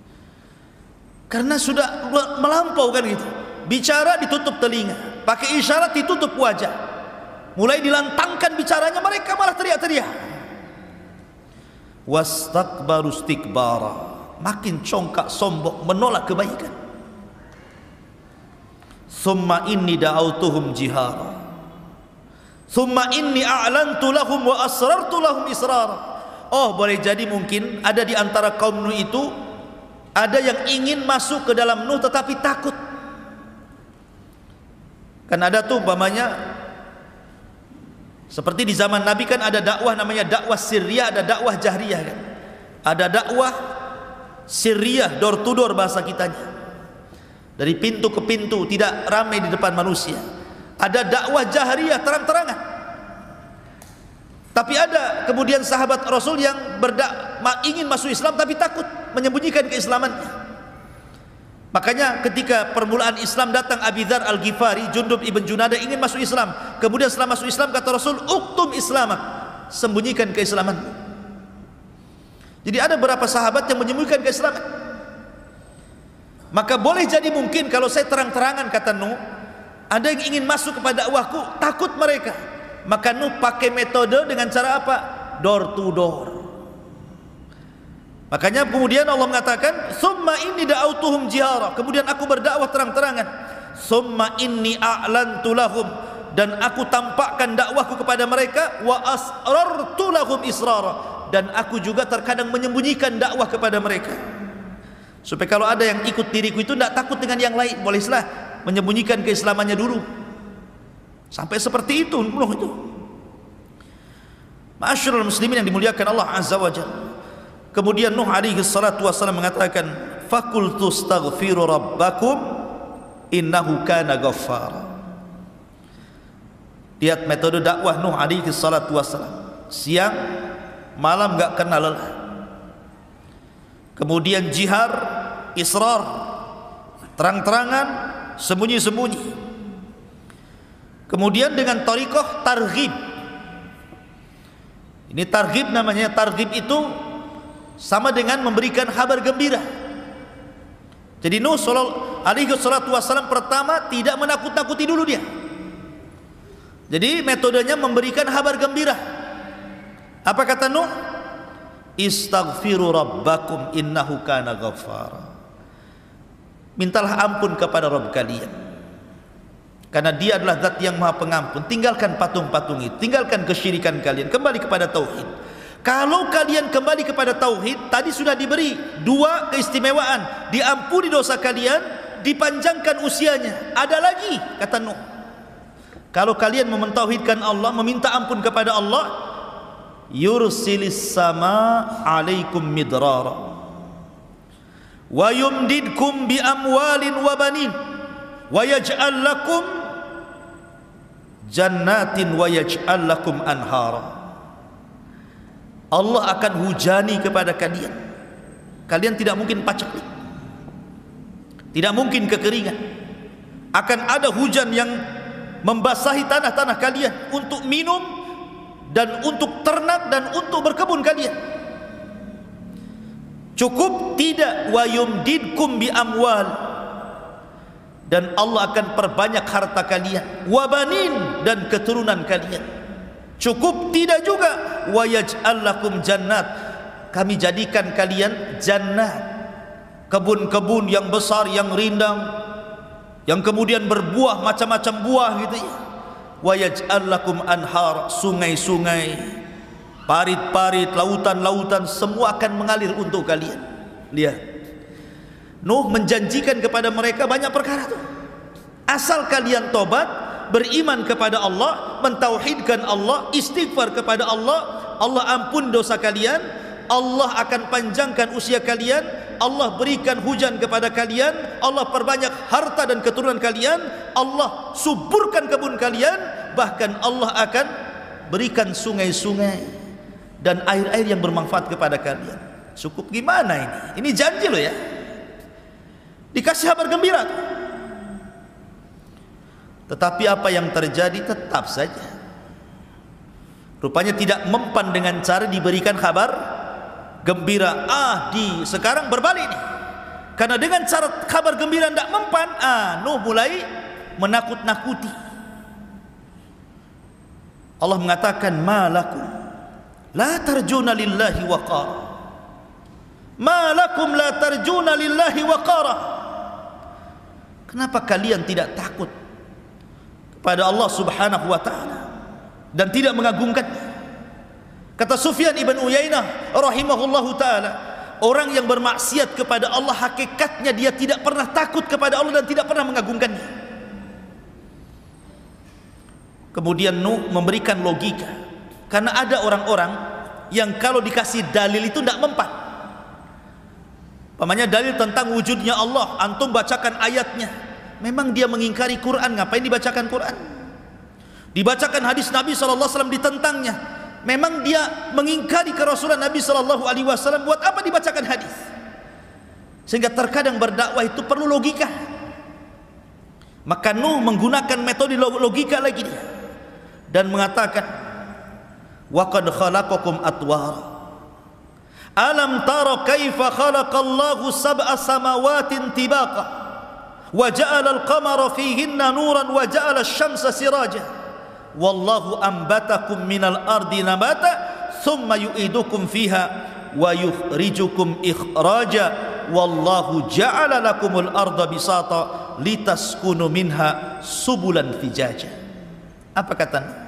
Karena sudah melampau kan gitu. Bicara ditutup telinga, pakai isyarat ditutup wajah. Mulai dilantangkan bicaranya, mereka malah teriak-teriak. Wastakbaru istikbara, makin congkak sombong, menolak kebaikan. Summa inni da'autuhum jihara, summa inni a'lantu lahum wa asrartu lahum israra. Oh, boleh jadi mungkin ada di antara kaum Nuh itu ada yang ingin masuk ke dalam Nuh tetapi takut. Kan ada tuh umpamanya seperti di zaman Nabi kan ada dakwah namanya dakwah sirriyah, ada dakwah jahriyah kan. Ada dakwah sirriyah, door to door bahasa kitanya. Dari pintu ke pintu, tidak ramai di depan manusia. Ada dakwah jahriyah, terang-terangan. Tapi ada kemudian sahabat Rasul yang ingin masuk Islam tapi takut, menyembunyikan keislamannya. Makanya ketika permulaan Islam datang Abi Dzar Al-Ghifari, Jundub ibn Junadah ingin masuk Islam. Kemudian setelah masuk Islam kata Rasul, "Uktum islamak," sembunyikan keislamanmu. Jadi ada beberapa sahabat yang menyembunyikan keislaman. Maka boleh jadi mungkin kalau saya terang-terangan kata Nuh, ada yang ingin masuk kepada dakwahku, takut mereka. Maka Nuh pakai metode dengan cara apa? Door to door. Makanya kemudian Allah mengatakan, "Summa inni da'autuhum jihara." Kemudian aku berdakwah terang-terangan. "Summa inni a'lantu lahum," dan aku tampakkan dakwahku kepada mereka, "wa asrartu lahum israra," dan aku juga terkadang menyembunyikan dakwah kepada mereka. Supaya kalau ada yang ikut diriku itu tidak takut dengan yang lain, bolehlah menyembunyikan keislamannya dulu. Sampai seperti itu Nuh itu. Ma'asyiral muslimin yang dimuliakan Allah Azza wa Jalla. Kemudian Nuh alaihi salatu wassalam mengatakan, "Faqultu astaghfiru rabbakum innahu kana ghaffara." Lihat metode dakwah Nuh alaihi salatu wassalam. Siang malam enggak kenal lelah. Kemudian jihar, israr, terang-terangan, sembunyi-sembunyi. Kemudian dengan thariqah targhib. Ini targhib namanya. Targhib itu sama dengan memberikan kabar gembira. Jadi Nuh alaihi salatu wassalam pertama tidak menakut-nakuti dulu dia. Jadi metodenya memberikan kabar gembira. Apa kata Nuh? "Istaghfiru rabbakum innahu kana ghaffara." Mintalah ampun kepada Rabb kalian, karena dia adalah zat yang maha pengampun. Tinggalkan patung-patung itu, tinggalkan kesyirikan kalian, kembali kepada tauhid. Kalau kalian kembali kepada tauhid, tadi sudah diberi dua keistimewaan, diampuni dosa kalian, dipanjangkan usianya. Ada lagi kata Nuh, kalau kalian mentauhidkan Allah, meminta ampun kepada Allah, yursilis sama alaikum midrara wa yumdidkum bi amwalin wa banin wa yaj'al lakum jannatin wa yaj'al lakum anhara. Allah akan hujani kepada kalian. Kalian tidak mungkin paceklik, tidak mungkin kekeringan. Akan ada hujan yang membasahi tanah-tanah kalian untuk minum dan untuk ternak dan untuk berkebun kalian. Cukup tidak, wa yumdidkum bi amwal, dan Allah akan perbanyak harta kalian, wa banin, dan keturunan kalian. Cukup tidak juga, wa yaj'al lakum jannat, kami jadikan kalian jannat, kebun-kebun yang besar, yang rindang, yang kemudian berbuah macam-macam buah gitu ya. Wa yaj'al lakum anhar, sungai-sungai, parit-parit, lautan-lautan semua akan mengalir untuk kalian. Lihat, Nuh menjanjikan kepada mereka banyak perkara tuh. Asal kalian tobat, beriman kepada Allah, mentauhidkan Allah, istighfar kepada Allah, Allah ampun dosa kalian, Allah akan panjangkan usia kalian, Allah berikan hujan kepada kalian, Allah perbanyak harta dan keturunan kalian, Allah suburkan kebun kalian, bahkan Allah akan berikan sungai-sungai dan air-air yang bermanfaat kepada kalian. Cukup gimana ini? Ini janji loh ya. Dikasih kabar gembira. Tetapi apa yang terjadi tetap saja. Rupanya tidak mempan dengan cara diberikan kabar gembira. Sekarang berbalik nih. Karena dengan cara kabar gembira tidak mempan, Nuh mulai menakut-nakuti. Allah mengatakan, malakum la tarjuna lillahi waqara. Malakum la tarjuna lillahi waqara. Kenapa kalian tidak takut kepada Allah Subhanahu wa taala dan tidak mengagungkannya? Kata Sufyan ibn Uyainah rahimahullahu taala, orang yang bermaksiat kepada Allah hakikatnya dia tidak pernah takut kepada Allah dan tidak pernah mengagungkannya. Kemudian Nuh memberikan logika, karena ada orang-orang yang kalau dikasih dalil itu tidak mempan. Pamannya dalil tentang wujudnya Allah, antum bacakan ayatnya, memang dia mengingkari Quran, ngapain dibacakan Quran? Dibacakan hadis Nabi SAW ditentangnya, memang dia mengingkari kerasulan Nabi SAW, buat apa dibacakan hadis? Sehingga terkadang berdakwah itu perlu logika. Maka Nuh menggunakan metode logika lagi dia, dan mengatakan, wa qad khalaqakum atwara. Alam tara kaifa khalaqallahu sab'a samawatin tibaqa wa ja'ala al-qamara fihinna nuran wa ja'ala asy-syamsa siraja wallahu ambatakum minal ardi nabata thumma yu'idukum fiha wa yukhrijukum ikhraja wallahu ja'ala lakumul arda bisata litaskunu minha subulan fijaja. Apa katanya?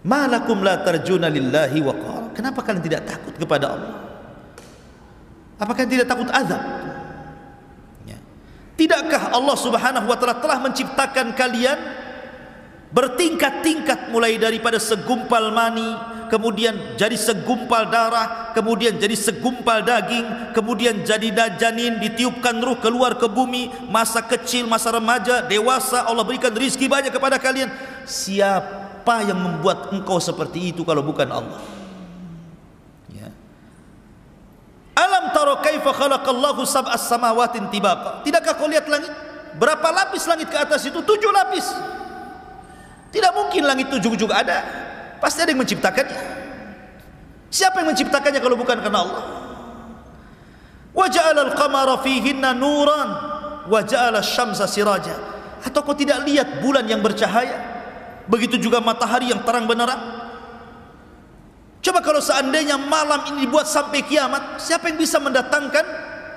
Malakum la tarjuna lillahi waqara. Kenapa kalian tidak takut kepada Allah? Apakah kalian tidak takut azab? Ya. Tidakkah Allah Subhanahu wa taala telah menciptakan kalian bertingkat-tingkat, mulai daripada segumpal mani, kemudian jadi segumpal darah, kemudian jadi segumpal daging, kemudian jadi janin, ditiupkan ruh keluar ke bumi, masa kecil, masa remaja, dewasa, Allah berikan rizki banyak kepada kalian. Siapa yang membuat engkau seperti itu kalau bukan Allah? Ya. Alam tara kaifa khalaqallahu sab'as samawatin tibaqa. Tidakkah kau lihat langit? Berapa lapis langit ke atas itu? 7 lapis. Tidak mungkin langit 7 juga ada. Pasti ada yang menciptakannya. Siapa yang menciptakannya kalau bukan karena Allah? Wa ja'ala al-qamara fihinna nuran wa ja'ala asy-syamsa siraja. Atau kau tidak lihat bulan yang bercahaya? Begitu juga matahari yang terang benderang. Coba kalau seandainya malam ini dibuat sampai kiamat, siapa yang bisa mendatangkan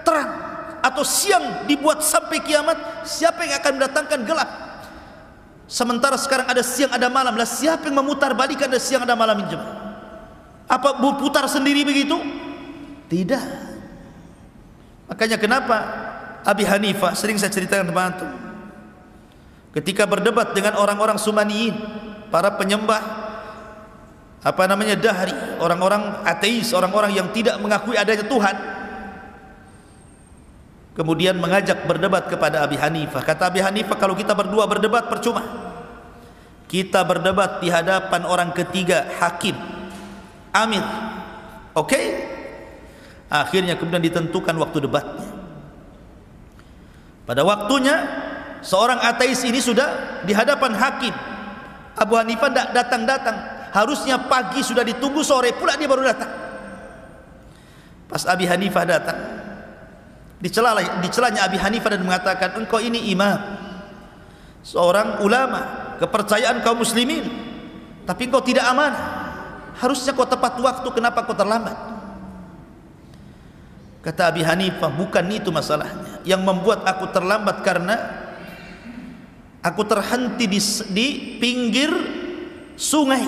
terang? Atau siang dibuat sampai kiamat, siapa yang akan mendatangkan gelap? Sementara sekarang ada siang ada malam, lah siapa yang memutar balikan ada siang ada malam ini? Apa berputar sendiri begitu? Tidak. Makanya kenapa Abi Hanifah, sering saya ceritakan kepada antum, ketika berdebat dengan orang-orang Sumaniyin, para penyembah dahri, orang-orang ateis, orang-orang yang tidak mengakui adanya Tuhan, kemudian mengajak berdebat kepada Abi Hanifah. Kata Abi Hanifah, kalau kita berdua berdebat percuma, kita berdebat di hadapan orang ketiga, hakim, amir. Oke? Akhirnya kemudian ditentukan waktu debatnya. Pada waktunya seorang ateis ini sudah di hadapan hakim. Abu Hanifah tidak datang-datang. Harusnya pagi sudah ditunggu, sore pula dia baru datang. Pas Abi Hanifah datang, dicelanya Abi Hanifah dan mengatakan, engkau ini imam, seorang ulama, kepercayaan kaum muslimin, tapi engkau tidak amanah. Harusnya kau tepat waktu, kenapa kau terlambat? Kata Abi Hanifah, bukan itu masalahnya. Yang membuat aku terlambat karena aku terhenti di pinggir sungai.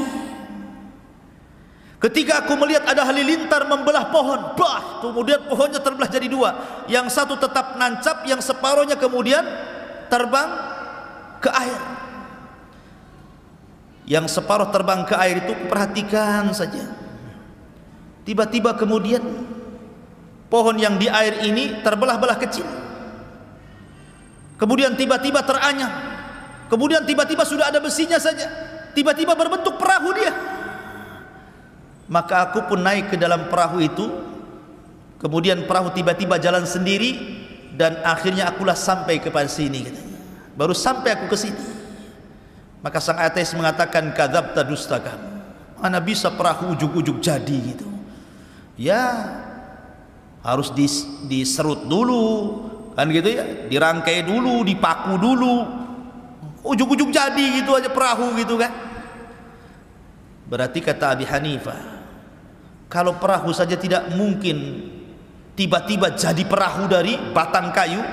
Ketika aku melihat ada halilintar membelah pohon, kemudian pohonnya terbelah jadi dua. Yang satu tetap nancap, yang separuhnya kemudian terbang ke air. Yang separuh terbang ke air itu perhatikan saja. Tiba-tiba kemudian pohon yang di air ini terbelah-belah kecil. Kemudian tiba-tiba teranyam. Kemudian tiba-tiba sudah ada besinya saja. Tiba-tiba berbentuk perahu dia. Maka aku pun naik ke dalam perahu itu. Kemudian perahu tiba-tiba jalan sendiri, dan akhirnya akulah sampai ke sini katanya. Baru sampai aku ke sini. Maka sang ateis mengatakan, kadzabta, dusta kamu. Mana bisa perahu ujug-ujug jadi gitu. Ya harus diserut dulu, kan gitu ya, dirangkai dulu, dipaku dulu, ujug-ujug jadi gitu aja perahu gitu kan. Berarti kata Abi Hanifah, kalau perahu saja tidak mungkin tiba-tiba jadi perahu dari batang kayu,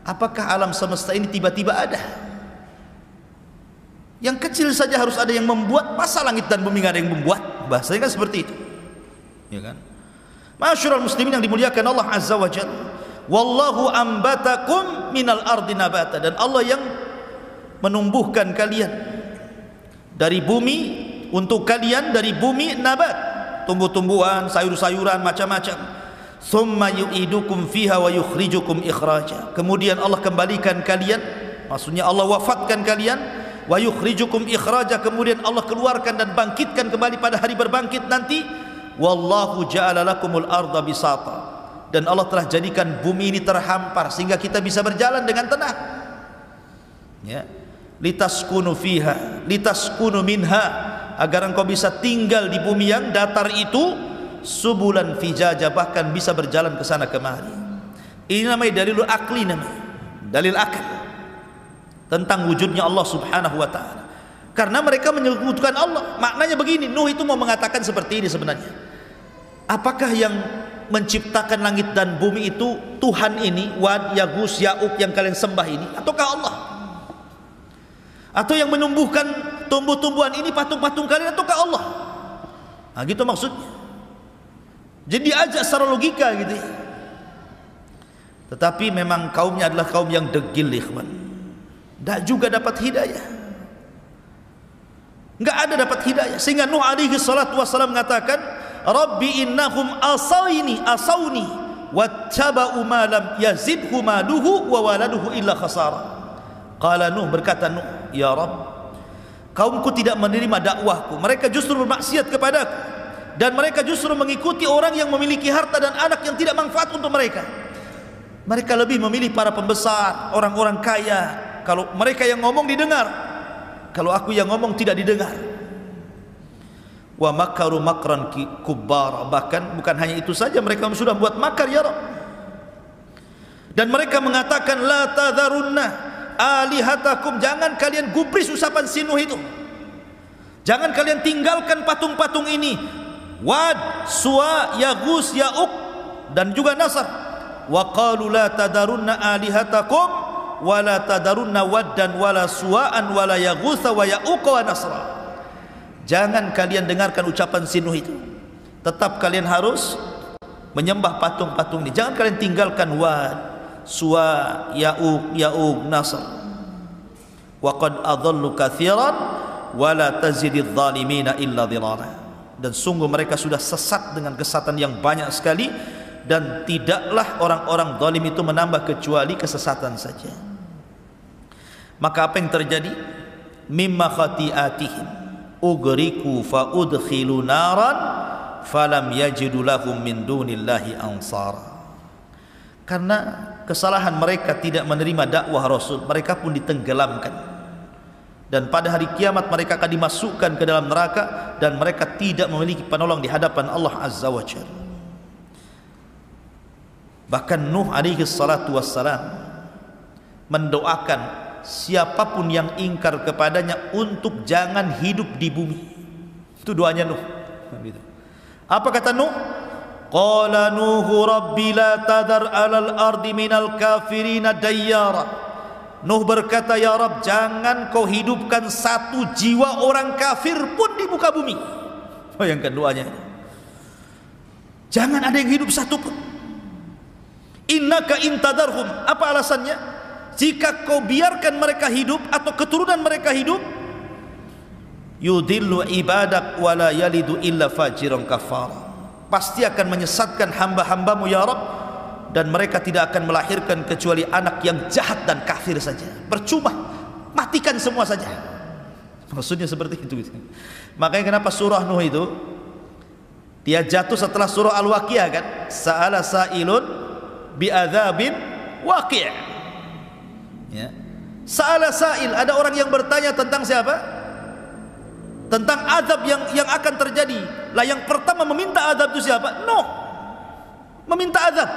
apakah alam semesta ini tiba-tiba ada? Yang kecil saja harus ada yang membuat, masa langit dan bumi nggak ada yang membuat? Bahasanya kan seperti itu, ya kan? Masyarul muslimin yang dimuliakan Allah Azza wa Jalla, wallahu ambatakum minal ardi nabata, dan Allah yang menumbuhkan kalian dari bumi, untuk kalian dari bumi nabat, tumbuh-tumbuhan, sayur-sayuran macam-macam. Thumma yu'idukum fiha wa yukhrijukum ikhraja, kemudian Allah kembalikan kalian, maksudnya Allah wafatkan kalian, wa yukhrijukum ikhraja, kemudian Allah keluarkan dan bangkitkan kembali pada hari berbangkit nanti. Wallahu ja'ala lakumul arda bisata, dan Allah telah jadikan bumi ini terhampar sehingga kita bisa berjalan dengan tenang, ya. Litaskunu fiha, litaskunu minha, agar engkau bisa tinggal di bumi yang datar itu, subulan fijaja, bahkan bisa berjalan ke sana kemari. Ini namanya dalilul akli, namanya dalil akal tentang wujudnya Allah Subhanahu wa taala. Karena mereka menyebutkan Allah. Maknanya begini, Nuh itu mau mengatakan seperti ini sebenarnya. Apakah yang menciptakan langit dan bumi itu Tuhan ini, Wad, Yagus, Ya'uq yang kalian sembah ini, ataukah Allah? Atau yang menumbuhkan tumbuh-tumbuhan ini, patung-patung kalian, ataukah Allah? Nah gitu maksudnya. Jadi diajak secara logika gitu ya. Tetapi memang kaumnya adalah kaum yang degil, ikhwan. Tak juga dapat hidayah, enggak ada dapat hidayah. Sehingga Nuh alaihi salatu wassalam mengatakan, Rabbi innahum asawni wattaba'u ma lam yazidhu maluhu wa waladuhu illa khasara. Qala Nuh, berkata Nuh, ya Rabb, kaumku tidak menerima dakwahku, mereka justru bermaksiat kepadaku, dan mereka justru mengikuti orang yang memiliki harta dan anak yang tidak manfaat untuk mereka. Mereka lebih memilih para pembesar, orang-orang kaya. Kalau mereka yang ngomong didengar, kalau aku yang ngomong tidak didengar. Wa makaru makran kubbar, bahkan bukan hanya itu saja, mereka sudah buat makar, ya Rabb. Dan mereka mengatakan, la tadharunna alihatakum, jangan kalian gubris usapan si Nuh itu, jangan kalian tinggalkan patung-patung ini, Wad, Suwa, Yagus, Ya'uq, dan juga Nasr. Wa qalu la tadharunna alihatakum wa la tadharunna waddan wa la suwa'an wa la yaghutha wa ya'uq wa nasra. Jangan kalian dengarkan ucapan si Nuh itu, tetap kalian harus menyembah patung-patung ini. Jangan kalian tinggalkan Wad, Suwa, Ya'uq, Nasr. Wa qad adallu katsiran wa la tazididz zalimina illa dhilala. Dan sungguh mereka sudah sesat dengan kesesatan yang banyak sekali, dan tidaklah orang-orang zalim itu menambah kecuali kesesatan saja. Maka apa yang terjadi? Mimma khati'atihim ugriku fa udkhilu naran falam yajidu lahum min dunillahi ansara. Karena kesalahan mereka tidak menerima dakwah Rasul, mereka pun ditenggelamkan, dan pada hari kiamat mereka akan dimasukkan ke dalam neraka, dan mereka tidak memiliki penolong di hadapan Allah Azza wa Jalla. Bahkan Nuh alaihi salatu wassalam mendoakan siapapun yang ingkar kepadanya untuk jangan hidup di bumi. Itu doanya Nuh. Apa kata Nuh? Qala Nuhu rabbi la tadar alal ardi minal kafirina dayyara. Nuh berkata, ya Rabb, jangan kau hidupkan satu jiwa orang kafir pun di muka bumi. Bayangkan doanya. Jangan ada yang hidup satu pun. Innaka intadarhum. Apa alasannya? Jika kau biarkan mereka hidup atau keturunan mereka hidup, yudillu ibadak wala yalidu illa fajiran kafara. Pasti akan menyesatkan hamba-hambamu ya Rabb, dan mereka tidak akan melahirkan kecuali anak yang jahat dan kafir saja. Percuma, matikan semua saja. Maksudnya seperti itu. Makanya kenapa surah Nuh itu dia jatuh setelah surah Al-Waqiah kan? Sa'ala sa'ilun bi'adzabin waqi'. Ya. Sa'ala sa'il, ada orang yang bertanya tentang siapa? Tentang azab yang akan terjadi. Lah yang pertama meminta azab itu siapa? Nuh. Meminta azab.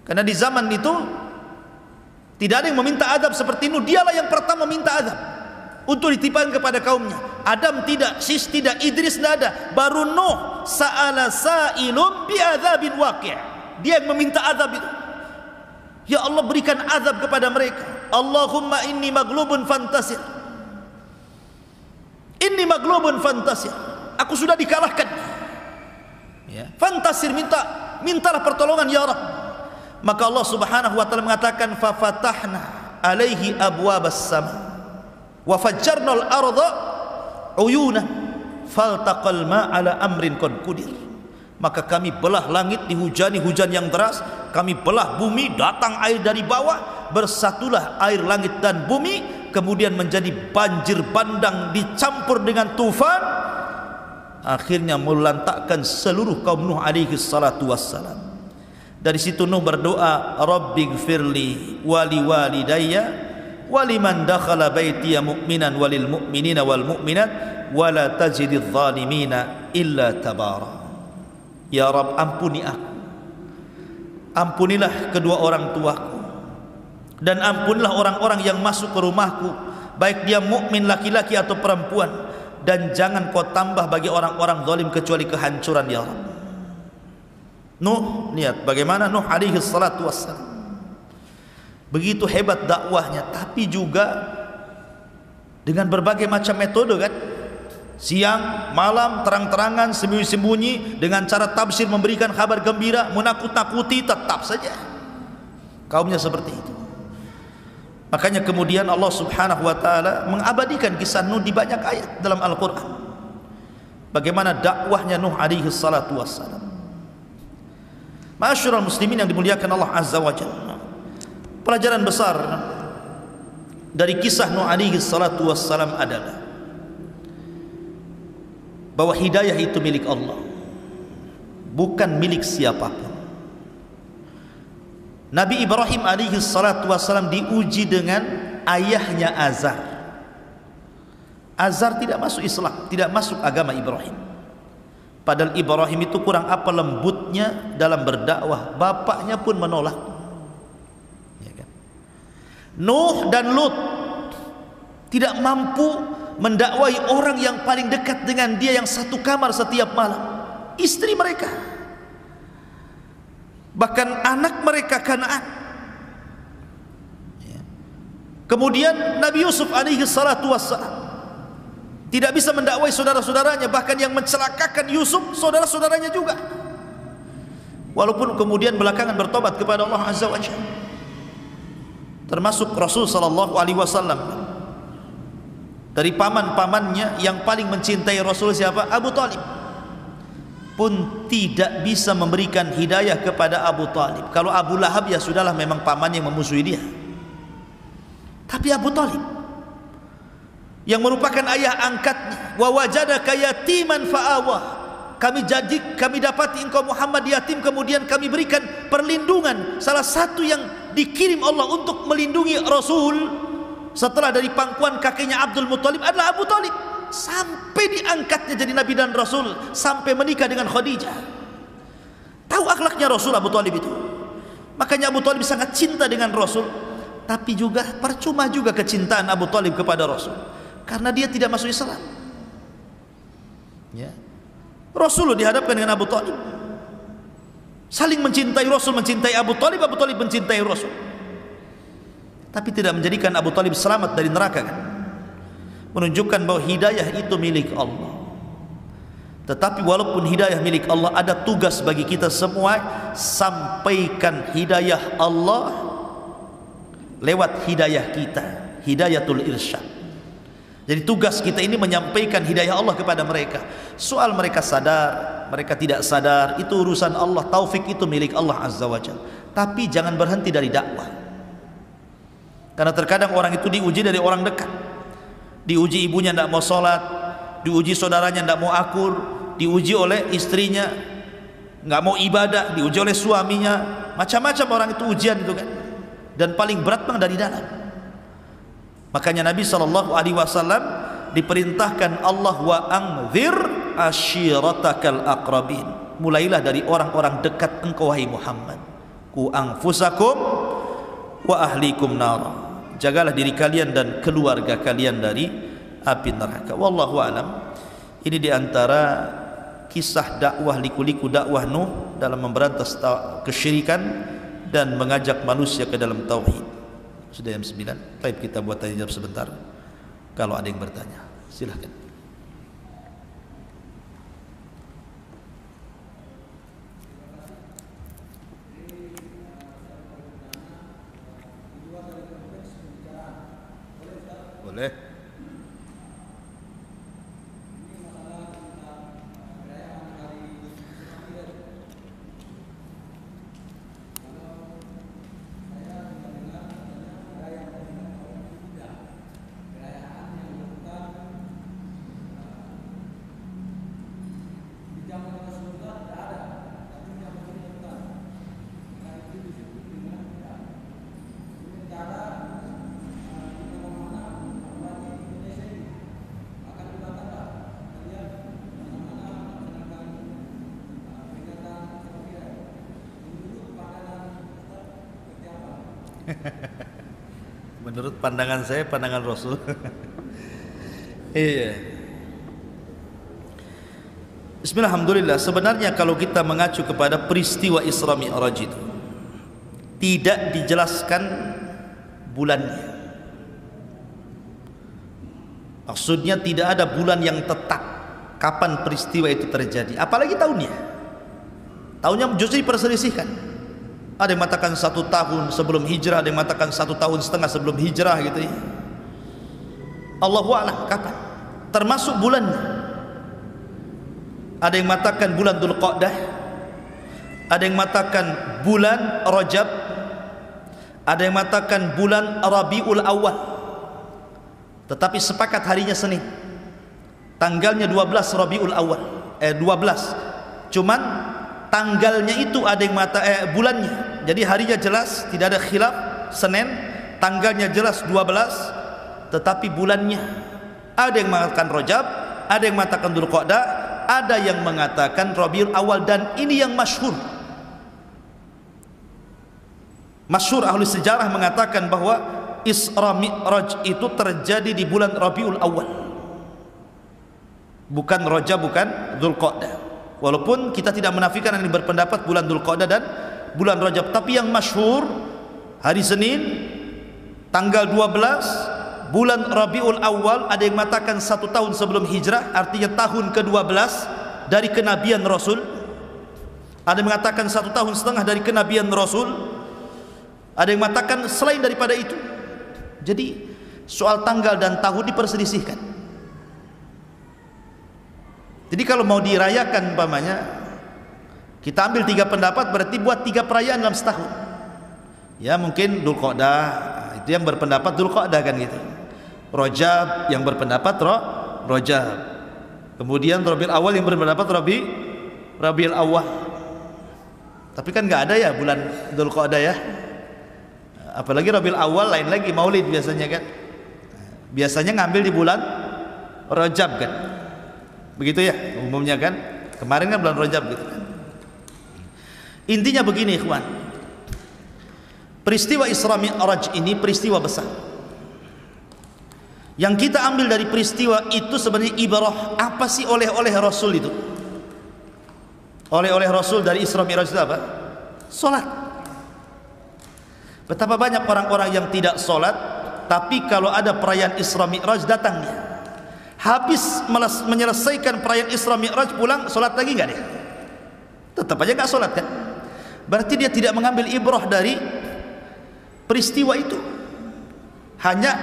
Karena di zaman itu tidak ada yang meminta azab seperti Nuh. Dialah yang pertama meminta azab untuk ditimpakan kepada kaumnya. Adam tidak, Sis tidak, Idris tidak ada. Baru Nuh. Sa'ala sa'ilun bi'adzabin waqi'. Dia yang meminta azab itu. Ya Allah, berikan azab kepada mereka. Allahumma inni maglubun fantasir. Inni maglubun fantasir. Aku sudah dikalahkan. Ya. Fantasir, mintalah pertolongan ya Rabb. Maka Allah Subhanahu wa taala mengatakan fa fatahna alaihi abwabas sama wa fajjarnal arda uyuna faltaqal ma ala amrin qad qudir. Maka kami belah langit, dihujani hujan yang deras, kami belah bumi, datang air dari bawah, bersatulah air langit dan bumi, kemudian menjadi banjir bandang dicampur dengan tufan, akhirnya melantakkan seluruh kaum Nuh alaihi salatu wassalam. Dari situ Nuh berdoa, Rabbighfirli wali walidayya waliman dakhala baitiya mu'minan walil mu'minina wal mu'minat wala tajididz zalimina illa tabara. Ya Rabb, ampuni aku, ampunilah kedua orang tuaku, dan ampunilah orang-orang yang masuk ke rumahku, baik dia mukmin laki-laki atau perempuan, dan jangan kau tambah bagi orang-orang zalim kecuali kehancuran ya Rabb. Nuh, lihat bagaimana Nuh alaihi salatu wassalam, begitu hebat dakwahnya, tapi juga dengan berbagai macam metode kan, siang, malam, terang-terangan, sembunyi-sembunyi, dengan cara tafsir memberikan kabar gembira, menakut-nakuti, tetap saja kaumnya seperti itu. Makanya kemudian Allah Subhanahu wa taala mengabadikan kisah Nuh di banyak ayat dalam Al-Qur'an. Bagaimana dakwahnya Nuh alaihi salatu wassalam. Ma'asyiral muslimin yang dimuliakan Allah Azza wa Jalla, pelajaran besar dari kisah Nuh alaihi salatu wassalam adalah bahwa hidayah itu milik Allah, bukan milik siapapun. Nabi Ibrahim alaihi salatu wassalam diuji dengan ayahnya Azar. Azar tidak masuk Islam, tidak masuk agama Ibrahim. Padahal Ibrahim itu kurang apa lembutnya dalam berdakwah, bapaknya pun menolak. Ya kan? Nuh dan Lut tidak mampu mendakwai orang yang paling dekat dengan dia, yang satu kamar setiap malam, istri mereka, bahkan anak mereka Kanaan. Kemudian Nabi Yusuf alaihi salatu wassalam tidak bisa mendakwai saudara-saudaranya, bahkan yang mencelakakan Yusuf saudara-saudaranya juga, walaupun kemudian belakangan bertobat kepada Allah Azza wa Jalla. Termasuk Rasul sallallahu alaihi wasallam, dari paman-pamannya yang paling mencintai Rasul siapa? Abu Talib, pun tidak bisa memberikan hidayah kepada Abu Talib. Kalau Abu Lahab ya sudahlah, memang paman yang memusuhi dia. Tapi Abu Talib yang merupakan ayah angkatnya, wa wajadaka yatiman fa'awa, kami dapati engkau Muhammad yatim, kemudian kami berikan perlindungan. Salah satu yang dikirim Allah untuk melindungi Rasul setelah dari pangkuan kakeknya Abdul Muttalib adalah Abu Talib, sampai diangkatnya jadi Nabi dan Rasul, sampai menikah dengan Khadijah. Tahu akhlaknya Rasul Abu Talib itu. Makanya Abu Talib sangat cinta dengan Rasul. Tapi juga percuma juga kecintaan Abu Talib kepada Rasul, karena dia tidak masuk Islam. Ya. Rasul dihadapkan dengan Abu Talib, saling mencintai. Rasul mencintai Abu Talib, Abu Talib mencintai Rasul, tapi tidak menjadikan Abu Talib selamat dari neraka kan? Menunjukkan bahwa hidayah itu milik Allah. Tetapi walaupun hidayah milik Allah, ada tugas bagi kita semua, sampaikan hidayah Allah lewat hidayah kita, hidayatul irsyad. Jadi tugas kita ini menyampaikan hidayah Allah kepada mereka. Soal mereka sadar, mereka tidak sadar, itu urusan Allah. Taufik itu milik Allah Azza wa Jalla. Tapi jangan berhenti dari dakwah. Karena terkadang orang itu diuji dari orang dekat. Diuji ibunya tidak mau sholat, diuji saudaranya tidak mau akur, diuji oleh istrinya nggak mau ibadah, diuji oleh suaminya, macam-macam orang itu ujian itu kan. Dan paling berat memang dari dalam. Makanya Nabi SAW diperintahkan Allah, wa anzir ashiratakal aqrabin, mulailah dari orang-orang dekat engkau wahai Muhammad. Ku anfusakum wa ahlikum nara, jagalah diri kalian dan keluarga kalian dari api neraka. Wallahu alam. Ini diantara kisah dakwah, liku-liku dakwah Nuh dalam memberantas kesyirikan dan mengajak manusia ke dalam tauhid. Sudah jam 9. Baik, kita buat tanya jawab sebentar. Kalau ada yang bertanya, silahkan. Boleh. Menurut pandangan saya, pandangan Rasul. Iya. Bismillahirrahmanirrahim. Sebenarnya kalau kita mengacu kepada peristiwa Isra Mi'raj itu, tidak dijelaskan bulannya. Maksudnya tidak ada bulan yang tetap kapan peristiwa itu terjadi, apalagi tahunnya. Tahunnya justru diperselisihkan. Ada yang mengatakan 1 tahun sebelum hijrah, ada yang mengatakan 1,5 tahun sebelum hijrah gitu ya. Allahu a'lam kapan, termasuk bulannya. Ada yang mengatakan bulan Dzulqa'dah, ada yang mengatakan bulan Rajab, ada yang mengatakan bulan Rabiul Awal. Tetapi sepakat harinya Senin, tanggalnya 12 Rabiul Awal, 12. Cuman tanggalnya itu ada yang bulannya. Jadi harinya jelas, tidak ada khilaf, Senin, tanggalnya jelas 12, tetapi bulannya ada yang mengatakan Rajab, ada yang mengatakan Dzulqa'dah, ada yang mengatakan Rabiul Awal. Dan ini yang masyhur. Masyhur ahli sejarah mengatakan bahwa Isra Mi'raj itu terjadi di bulan Rabiul Awal, bukan Rajab, bukan Dzulqa'dah. Walaupun kita tidak menafikan yang berpendapat bulan Dzulqa'dah dan bulan Rajab, tapi yang masyhur hari Senin tanggal 12 bulan Rabiul Awal. Ada yang mengatakan 1 tahun sebelum hijrah, artinya tahun ke-12 dari kenabian Rasul. Ada yang mengatakan 1,5 tahun dari kenabian Rasul. Ada yang mengatakan selain daripada itu. Jadi soal tanggal dan tahun diperselisihkan. Jadi kalau mau dirayakan umpamanya, kita ambil 3 pendapat, berarti buat 3 perayaan dalam setahun. Ya mungkin Dzulqa'dah, itu yang berpendapat Dzulqa'dah kan gitu. Rajab yang berpendapat Rajab. Kemudian Rabiul Awal yang berpendapat Rabiul Awal. Tapi kan nggak ada ya bulan Dzulqa'dah ya. Apalagi Rabiul Awal lain lagi, Maulid biasanya kan. Biasanya ngambil di bulan Rajab kan. Begitu ya umumnya kan. Kemarin kan bulan Rajab gitu kan. Intinya begini ikhwan, peristiwa Isra Mi'raj ini peristiwa besar. Yang kita ambil dari peristiwa itu sebenarnya ibarah. Apa sih oleh-oleh Rasul itu? Oleh-oleh Rasul dari Isra Mi'raj itu apa? Salat. Betapa banyak orang-orang yang tidak salat, tapi kalau ada perayaan Isra Mi'raj datangnya. Habis menyelesaikan perayaan Isra Mi'raj pulang, sholat lagi nggak dia? Tetap aja nggak sholat kan? Berarti dia tidak mengambil ibrah dari peristiwa itu. Hanya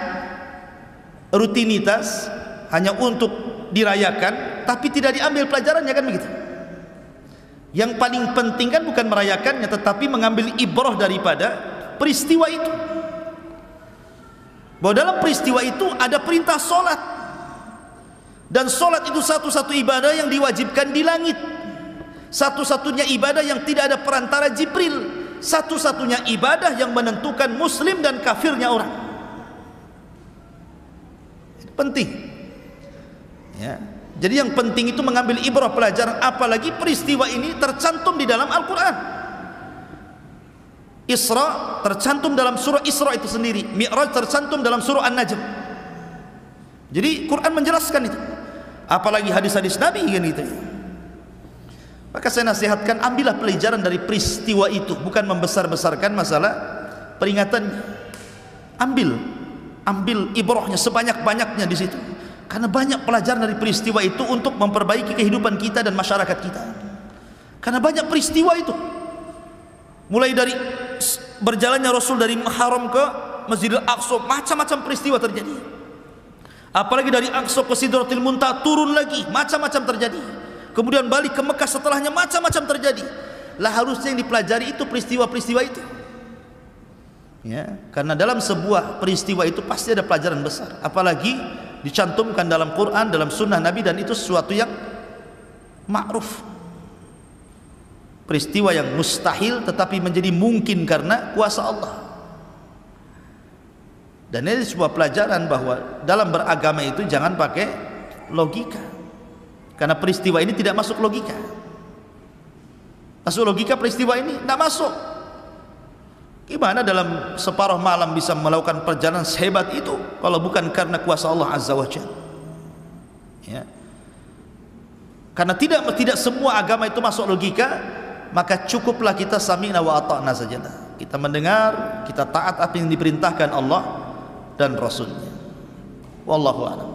rutinitas, hanya untuk dirayakan, tapi tidak diambil pelajarannya, kan begitu. Yang paling penting kan bukan merayakannya, tetapi mengambil ibrah daripada peristiwa itu. Bahwa dalam peristiwa itu ada perintah sholat, dan sholat itu satu-satu ibadah yang diwajibkan di langit, satu-satunya ibadah yang tidak ada perantara Jibril, satu-satunya ibadah yang menentukan muslim dan kafirnya orang. Penting ya. Jadi yang penting itu mengambil ibrah pelajaran, apalagi peristiwa ini tercantum di dalam Al-Quran. Isra tercantum dalam surah Isra itu sendiri, Mi'raj tercantum dalam surah An-Najm. Jadi Quran menjelaskan itu, apalagi hadis-hadis Nabi kan gitu. Maka saya nasihatkan, ambillah pelajaran dari peristiwa itu, bukan membesar-besarkan masalah peringatannya. Ambil ibrahnya sebanyak-banyaknya di situ, karena banyak pelajaran dari peristiwa itu untuk memperbaiki kehidupan kita dan masyarakat kita. Karena banyak peristiwa itu, mulai dari berjalannya Rasul dari Haram ke Masjidil Aqsa, macam-macam peristiwa terjadi. Apalagi dari Aqsa ke Sidratil Muntaha turun lagi, macam-macam terjadi. Kemudian balik ke Mekah setelahnya, macam-macam terjadi. Lah harusnya yang dipelajari itu peristiwa-peristiwa itu. Ya, karena dalam sebuah peristiwa itu pasti ada pelajaran besar. Apalagi dicantumkan dalam Quran, dalam sunnah Nabi, dan itu sesuatu yang ma'ruf. Peristiwa yang mustahil tetapi menjadi mungkin karena kuasa Allah. Dan ini sebuah pelajaran bahwa dalam beragama itu jangan pakai logika, karena peristiwa ini tidak masuk logika. Masuk logika peristiwa ini? Tidak masuk. Gimana dalam separuh malam bisa melakukan perjalanan sehebat itu kalau bukan karena kuasa Allah Azza wa Jalla? Ya. Karena tidak semua agama itu masuk logika, maka cukuplah kita sami'na wa ata'na sajalah. Kita mendengar, kita taat apa yang diperintahkan Allah dan Rasulnya. Wallahu a'lam.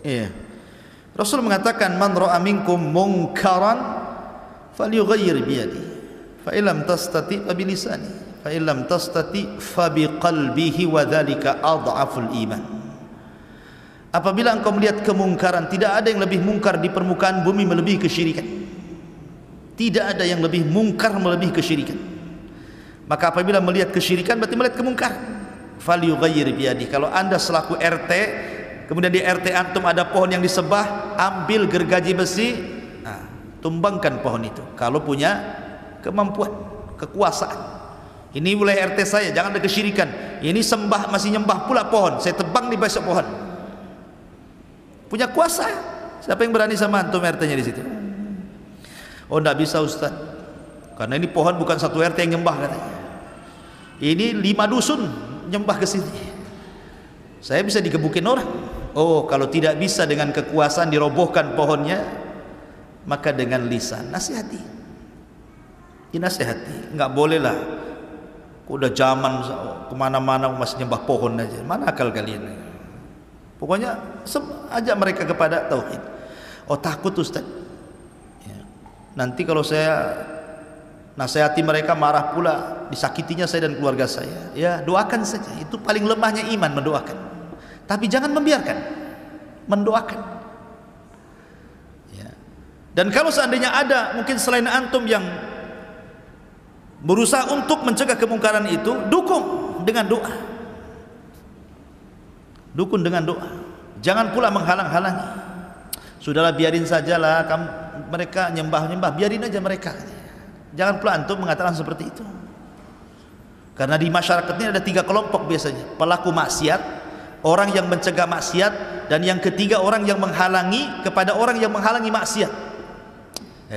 Iya. Rasul mengatakan, man ra'a minkum munkaran falyughayyir bi yadihi, fa illam tastati fa bi lisanihi, fa illam tastati fa bi qalbihi, wa dzalika adhaful iman. Apabila engkau melihat kemungkaran, tidak ada yang lebih mungkar di permukaan bumi melebihi kesyirikan. Tidak ada yang lebih mungkar melebihi kesyirikan. Maka apabila melihat kesyirikan berarti melihat kemungkaran. Falyughayyir bi yadihi. Kalau Anda selaku RT, kemudian di RT antum ada pohon yang disembah, ambil gergaji besi, tumbangkan pohon itu. Kalau punya kemampuan, kekuasaan. Ini wilayah RT saya, jangan ada kesyirikan. Ini sembah, masih nyembah pula pohon, saya tebang di besok pohon. Punya kuasa. Siapa yang berani sama antum RT-nya di situ? Oh, enggak bisa Ustaz, karena ini pohon bukan satu RT yang nyembah katanya. Ini 5 dusun nyembah ke sini. Saya bisa digebukin orang. Oh, kalau tidak bisa dengan kekuasaan dirobohkan pohonnya, maka dengan lisan nasihati. Dinasihati. Enggak boleh lah, udah zaman kemana-mana masih nyembah pohon aja. Mana akal kalian? Pokoknya ajak mereka kepada tauhid. Oh, takut Ustaz ya, nanti kalau saya nasihati mereka marah pula, disakitinya saya dan keluarga saya. Ya, doakan saja. Itu paling lemahnya iman, mendoakan. Tapi jangan membiarkan, mendoakan ya. Dan kalau seandainya ada mungkin selain antum yang berusaha untuk mencegah kemungkaran itu, dukung dengan doa. Dukung dengan doa. Jangan pula menghalang-halangi. Sudahlah, biarin sajalah, mereka nyembah-nyembah, biarin aja mereka. Jangan pula antum mengatakan seperti itu. Karena di masyarakat ini ada 3 kelompok biasanya. Pelaku maksiat, orang yang mencegah maksiat, dan yang ketiga orang yang menghalangi kepada orang yang menghalangi maksiat.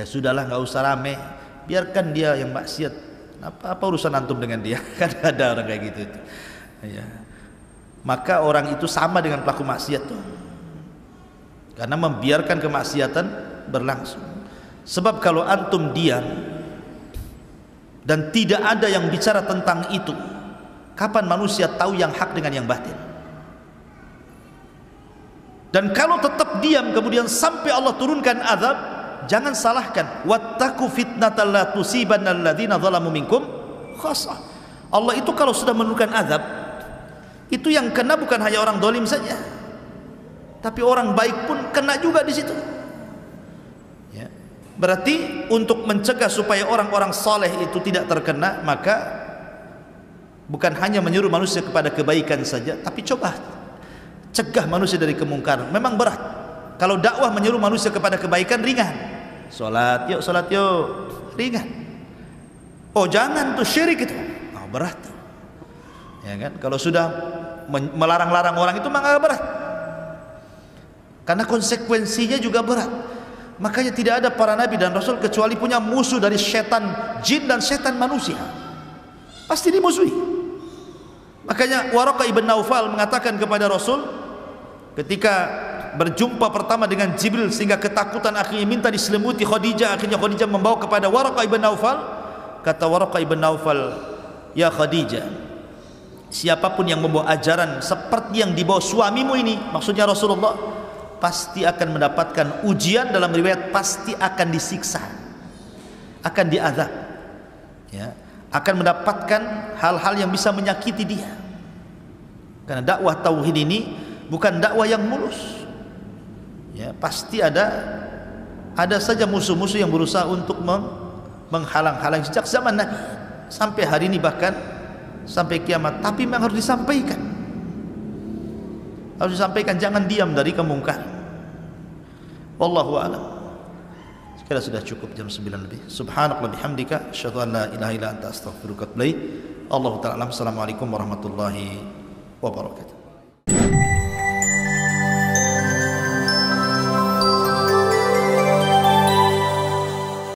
Sudahlah, nggak usah rame, biarkan dia yang maksiat. Apa urusan antum dengan dia? Kan ada orang kayak gitu. Ya. Maka orang itu sama dengan pelaku maksiat tuh. Karena membiarkan kemaksiatan berlangsung. Sebab kalau antum diam dan tidak ada yang bicara tentang itu, kapan manusia tahu yang hak dengan yang batil? Dan kalau tetap diam kemudian sampai Allah turunkan azab, jangan salahkan. Wattaqu fitnatal la tusibanna alladziina zalamu minkum khassah. Allah itu kalau sudah menurunkan azab, itu yang kena bukan hanya orang zalim saja, tapi orang baik pun kena juga di situ. Ya. Berarti untuk mencegah supaya orang-orang saleh itu tidak terkena, maka bukan hanya menyuruh manusia kepada kebaikan saja, tapi coba cegah manusia dari kemungkaran. Memang berat. Kalau dakwah menyuruh manusia kepada kebaikan ringan. Salat yuk, ringan. Oh jangan tuh syirik itu. Oh, berat. Ya kan? Kalau sudah melarang-larang orang itu maka berat. Karena konsekuensinya juga berat. Makanya tidak ada para nabi dan rasul kecuali punya musuh dari setan jin dan setan manusia. Pasti dimusuhi. Makanya Waraqah ibn Naufal mengatakan kepada Rasul ketika berjumpa pertama dengan Jibril sehingga ketakutan, akhirnya minta diselimuti Khadijah. Akhirnya Khadijah membawa kepada Waraqah ibn Naufal. Kata Waraqah ibn Naufal, ya Khadijah, siapapun yang membawa ajaran seperti yang dibawa suamimu ini, maksudnya Rasulullah, pasti akan mendapatkan ujian. Dalam riwayat pasti akan disiksa, akan diazab, ya, akan mendapatkan hal-hal yang bisa menyakiti dia. Karena dakwah tauhid ini bukan dakwah yang mulus, ya, pasti ada saja musuh-musuh yang berusaha untuk menghalang-halang sejak zaman Nabi sampai hari ini, bahkan sampai kiamat. Tapi memang harus disampaikan, jangan diam dari kemungkaran. Wallahu a'lam. Sekarang sudah cukup, jam 9 lebih. Subhanallah bihamdika asyhadu an la ilaha illa anta astaghfiruka wa atubu ilaik. Allahu ta'ala. Assalamualaikum warahmatullahi wabarakatuh.